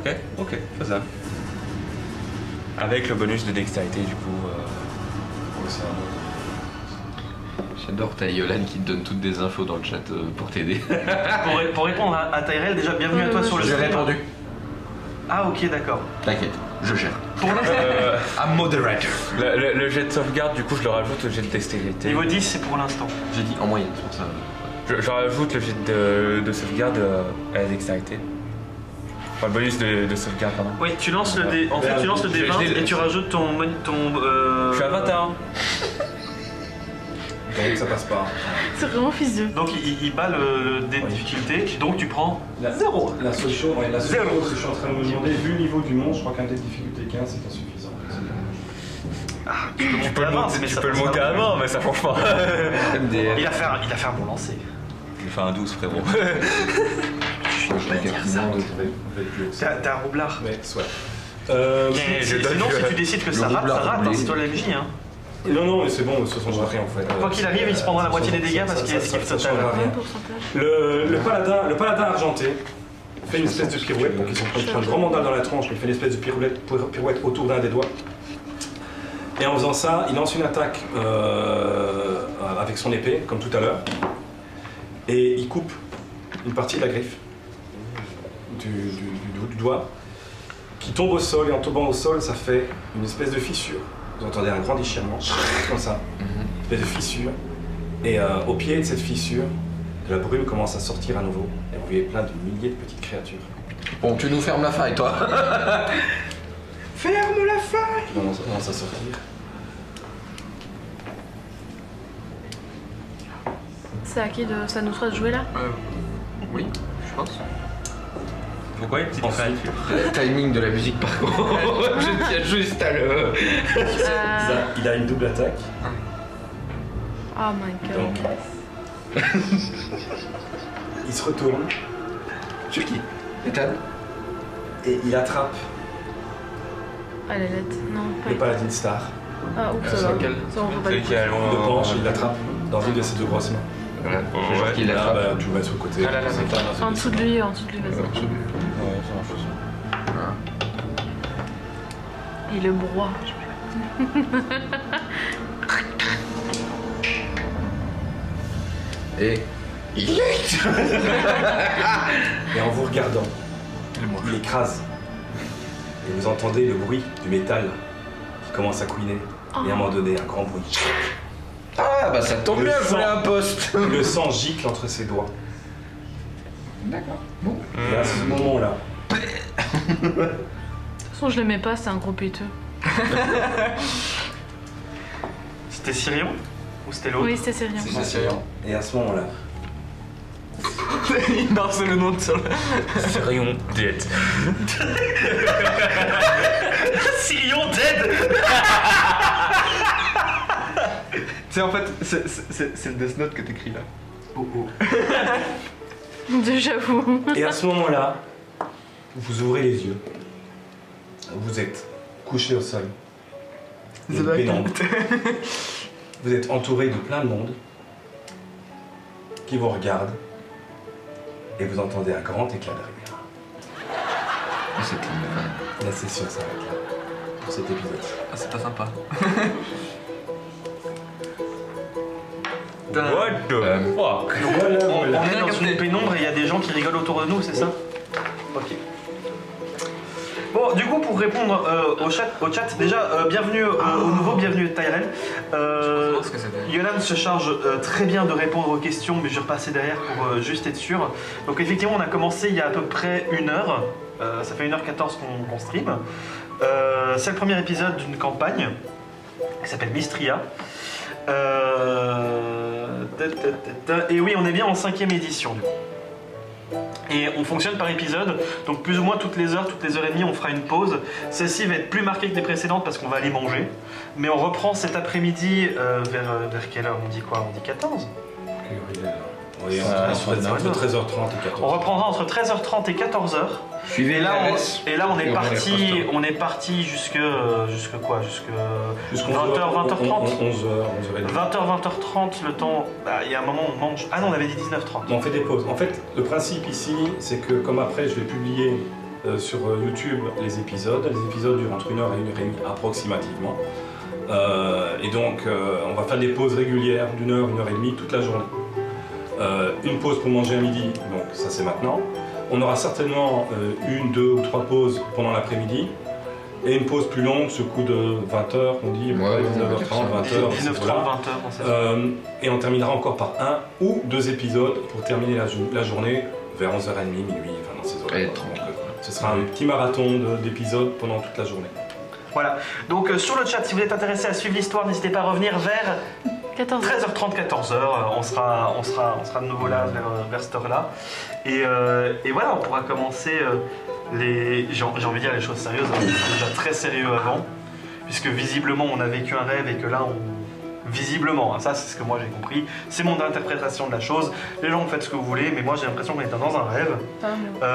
Ouais. Ok, faisable. Avec le bonus de dextérité du coup. Ouais, c'est un autre. J'adore ta Yolande qui te donne toutes des infos dans le chat pour t'aider. Pour répondre à Tyrell, déjà bienvenue à toi sur le J'ai stream. répondu. Ah ok, d'accord. T'inquiète, je gère. Pour l'instant, I'm moderator. Le jet de sauvegarde du coup je le rajoute au jet de dextérité. niveau 10, c'est pour l'instant. J'ai dit en moyenne, c'est pour ça. Je rajoute le jet de sauvegarde à la dextérité. Enfin le bonus de sauvegarde pardon. Oui, tu lances le dé. En fait, tu lances le dé 20 et tu rajoutes ton. Je suis à 21. Donc ça passe pas. C'est vraiment fisieux. Donc il bat le dé de difficulté, donc tu prends La, 0. La seule chose, la seule Zéro. chose que je suis en train de me demander, vu le niveau du monstre, je crois qu'un dé de difficulté 15 c'est insuffisant. Tu peux le monter à 20 mais ça change pas. Il a fait un bon lancer. J'ai fait un 12 frérot. Je vais dire ça. T'es un roublard. Mais soit. Sinon, si tu décides que le ça rate, roublard ça rate, hein, doublé. c'est toi la MJ. Hein. Non, mais c'est bon, de toute façon, je rien en fait. Quoi qu'il arrive, il se prendra la moitié des dégâts parce qu'il ça- esquive ça total. changera rien. Combien de pourcentage? Le paladin argenté fait une espèce de pirouette, donc il prend un grand mandal dans la tronche, mais il fait une espèce de pirouette autour d'un des doigts. Et en faisant ça, il lance une attaque avec son épée, comme tout à l'heure, et il coupe une partie de la griffe du doigt. qui tombe au sol, et en tombant au sol, ça fait une espèce de fissure. Vous entendez un grand déchirement, comme ça, une espèce de fissure. Et au pied de cette fissure, de la brume commence à sortir à nouveau, et vous voyez plein de milliers de petites créatures. Bon, tu nous fermes la faille, toi. Ferme la faille! Qui commence à sortir. C'est à qui de. Ça nous ferait de jouer là? Oui, je pense. Pourquoi les petites Ensuite, créatures? Le timing de la musique, par contre. Je tiens juste à le. il a une double attaque. Oh my god. Donc, il se retourne Sur qui Ethan? et il attrape Ah, elle est laide. Non, pas le paladin Star. Ah, oups, ça va. lequel Ça, on peut pas Celui le qui a Il le penche et il l'attrape dans une de ses deux grosses mains. Voilà, je vois qu'il Là, l'attrape. bah, tu vas sur le côté. Ah là là, c'est pas En dessous de lui, vas-y. Ouais, ça marche aussi. Et le broie. Et. Il est. Et en vous regardant, il écrase. Et vous entendez le bruit du métal qui commence à couiner. Et à un moment donné, un grand bruit. Ah, bah ça tombe Le bien, je voulais sang. un poste. Le sang gicle entre ses doigts. D'accord. Bon. Et à ce moment-là, De toute façon, je l'aimais pas, c'est un gros péteux. C'était Sirion? Ou c'était l'autre? Oui, c'était sérieux. C'est sérieux. et à ce moment-là, Non, c'est le nom de ça. Sirion dead. Sirion dead! C'est en fait, c'est le Death Note que t'écris là. J'avoue. et à ce moment-là, vous ouvrez les yeux. Vous êtes couché au sol. Il y a une pénombre. Vous êtes entouré de plein de monde qui vous regarde et vous entendez un grand éclat de rire. C'était une vanne. La session s'arrête là pour cet épisode. Ah, c'est pas sympa. What the fuck? Voilà, On voilà. est dans une pénombre et il y a des gens qui rigolent autour de nous, c'est ça? Ok. Bon, du coup, pour répondre au chat, déjà, bienvenue au nouveau, bienvenue Tyrell. Ce que c'était. Yolan se charge très bien de répondre aux questions, mais je vais repasser derrière pour juste être sûr. Donc effectivement, on a commencé il y a à peu près 1 heure. Ça fait 1h14 qu'on stream. C'est le premier épisode d'une campagne qui s'appelle Mystria. Et oui, on est bien en 5e édition du coup. Et on fonctionne par épisode, donc plus ou moins toutes les heures et demie on fera une pause. Celle-ci va être plus marquée que les précédentes parce qu'on va aller manger. Mais on reprend cet après-midi vers quelle heure? On dit quoi? On dit 14? Oui, entre 13h30 et 14h. On reprendra entre 13h30 et 14h. Suivez Et là, la on est Et on parti, jusque quoi? Jusqu'à 20h, 20h30. 11h, 20h, 20h30, le temps. Bah, il y a un moment où on mange. Ah non, on avait dit 19h30. On fait des pauses. En fait, le principe ici, c'est que comme après je vais publier sur YouTube les épisodes durent entre 1h et 1h30 approximativement. Et donc on va faire des pauses régulières d'1h, 1h30 toute la journée. Une pause pour manger à midi, donc ça c'est maintenant. On aura certainement 1, 2 ou 3 pauses pendant l'après-midi. Et une pause plus longue, ce coup de 20h, on dit, 19h30, 20h. 19h30, 20h. Et on terminera encore par 1 ou 2 épisodes pour terminer la journée vers 11h30, minuit, enfin dans ces horaires. Donc, ce sera un petit marathon d'épisodes pendant toute la journée. Voilà. Donc sur le chat, si vous êtes intéressé à suivre l'histoire, n'hésitez pas à revenir vers 14. 13h30, 14h. On sera de nouveau là vers cette heure-là. Et voilà, on pourra commencer j'ai envie de dire les choses sérieuses. C'était déjà très sérieux avant, puisque visiblement on a vécu un rêve et que là visiblement, hein, ça c'est ce que moi j'ai compris, c'est mon interprétation de la chose. Les gens, vous faites ce que vous voulez, mais moi j'ai l'impression qu'on est dans un rêve. Ah, mais...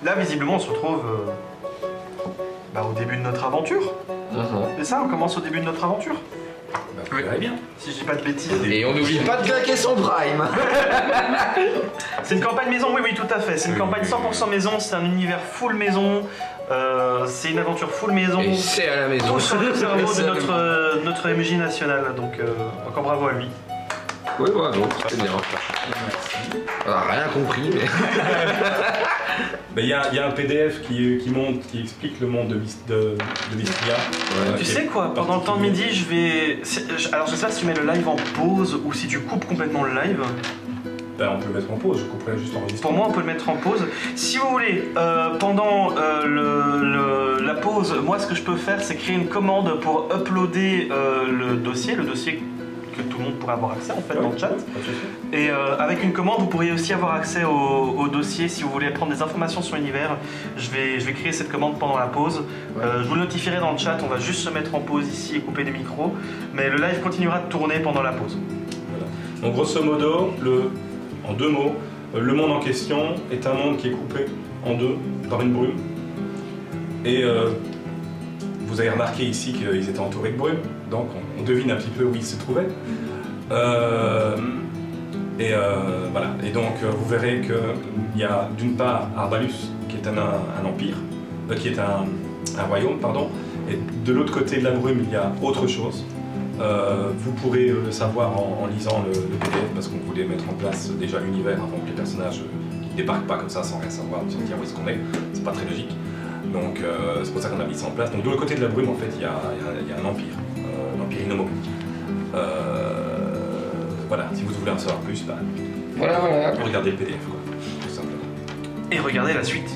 Là visiblement on se retrouve au début de notre aventure. C'est ça, on commence au début de notre aventure. Vous verrez bien. Si je dis pas de bêtises. Et on n'oublie pas de claquer son prime. C'est une campagne maison, oui, tout à fait. C'est une campagne 100% maison, c'est un univers full maison. C'est une aventure full maison. Et c'est à la maison. Tout sur le cerveau de notre MJ national. Donc encore bravo à lui. Oui, bravo, c'était bien. On n'a rien compris, mais. Il y a un PDF qui monte, qui explique le monde de Vistria. Tu sais quoi, pendant le temps de midi, je vais... Alors je sais pas si tu mets le live en pause ou si tu coupes complètement le live. Ben, on peut le mettre en pause, je couperai juste enregistrement. Pour moi, on peut le mettre en pause. Si vous voulez, pendant la pause, moi, ce que je peux faire, c'est créer une commande pour uploader le dossier que tout le monde pourrait avoir accès en fait dans le chat. Et avec une commande, vous pourriez aussi avoir accès au dossier si vous voulez prendre des informations sur l'univers. Je vais créer cette commande pendant la pause. Je vous le notifierai dans le chat. On va juste se mettre en pause ici et couper les micros. Mais le live continuera de tourner pendant la pause. Voilà. Donc grosso modo, en 2 mots, le monde en question est un monde qui est coupé en 2 par une brume. Et vous avez remarqué ici qu'ils étaient entourés de brume, donc on devine un petit peu où ils se trouvaient. Voilà. Et donc vous verrez qu'il y a d'une part Arbalus, qui est un empire, qui est un royaume, pardon, et de l'autre côté de la brume, il y a autre chose. Vous pourrez le savoir en lisant le PDF parce qu'on voulait mettre en place déjà l'univers avant que les personnages ne débarquent pas comme ça sans rien savoir, sans dire où est-ce qu'on est. C'est pas très logique. Donc c'est pour ça qu'on a mis ça en place. Donc de l'autre côté de la brume, en fait, il y a un empire, l'empire Innomo. Voilà, si vous voulez en savoir plus, Voilà. regardez le PDF, quoi, tout simplement. Et regardez la suite.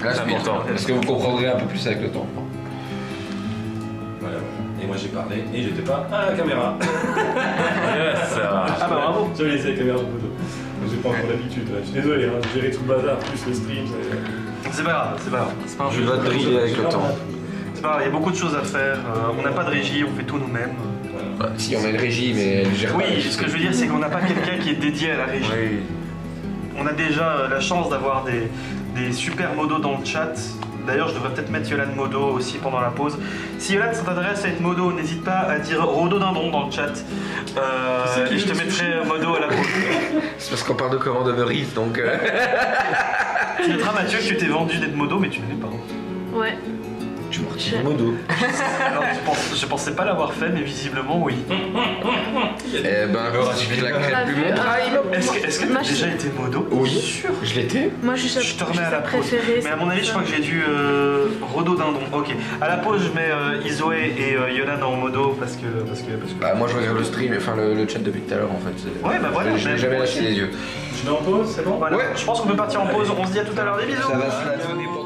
La suite, important. parce que vous comprendrez un peu plus avec le temps. Voilà. Et moi j'ai parlé et j'étais pas à la caméra. Ah bah bravo. Je vais laisser la caméra de photo. J'ai pas encore l'habitude. Je suis désolé, hein, de gérer tout le bazar, plus le stream. C'est pas grave, c'est pas grave. C'est pas un Je jeu. vais te driller avec le temps. C'est pas grave, il y a beaucoup de choses à faire. On n'a pas de régie, on fait tout nous-mêmes. Voilà. Si on a une régie, mais elle gère pas. Oui, ce que je veux dire, c'est qu'on n'a pas quelqu'un qui est dédié à la régie. Oui. On a déjà la chance d'avoir des super modos dans le chat. D'ailleurs, je devrais peut-être mettre Yolande Modo aussi pendant la pause. Si Yolande, ça t'intéresse à être modo, n'hésite pas à dire Rododindon dans le chat. Et je te mettrai modo à la pause. C'est parce qu'on parle de Command of the Reef, donc. Tu mettras Mathieu que tu t'es vendu d'être modo, mais tu ne l'es pas. Ouais. Je me retire du modo. Alors, je pensais pas l'avoir fait, mais visiblement, oui. Eh ben, je claquerai plus mon prime. Est-ce que tu Moi, as je- déjà été modo? Oui, je l'étais. Moi, je suis Je te remets à la pause. préférée. Mais à mon avis, je crois que j'ai dû Rododindon. Ok. À la pause, je mets Isoé et Yolande en modo parce que. Bah, moi je regarde le stream, enfin le chat depuis tout à l'heure en fait. Ouais, bah voilà, Je mais- n'ai jamais lâché les yeux. Je mets en pause, c'est bon? Voilà. Ouais. Je pense qu'on peut partir en pause. On se dit à tout à l'heure. Des bisous. Ça va se la donner pour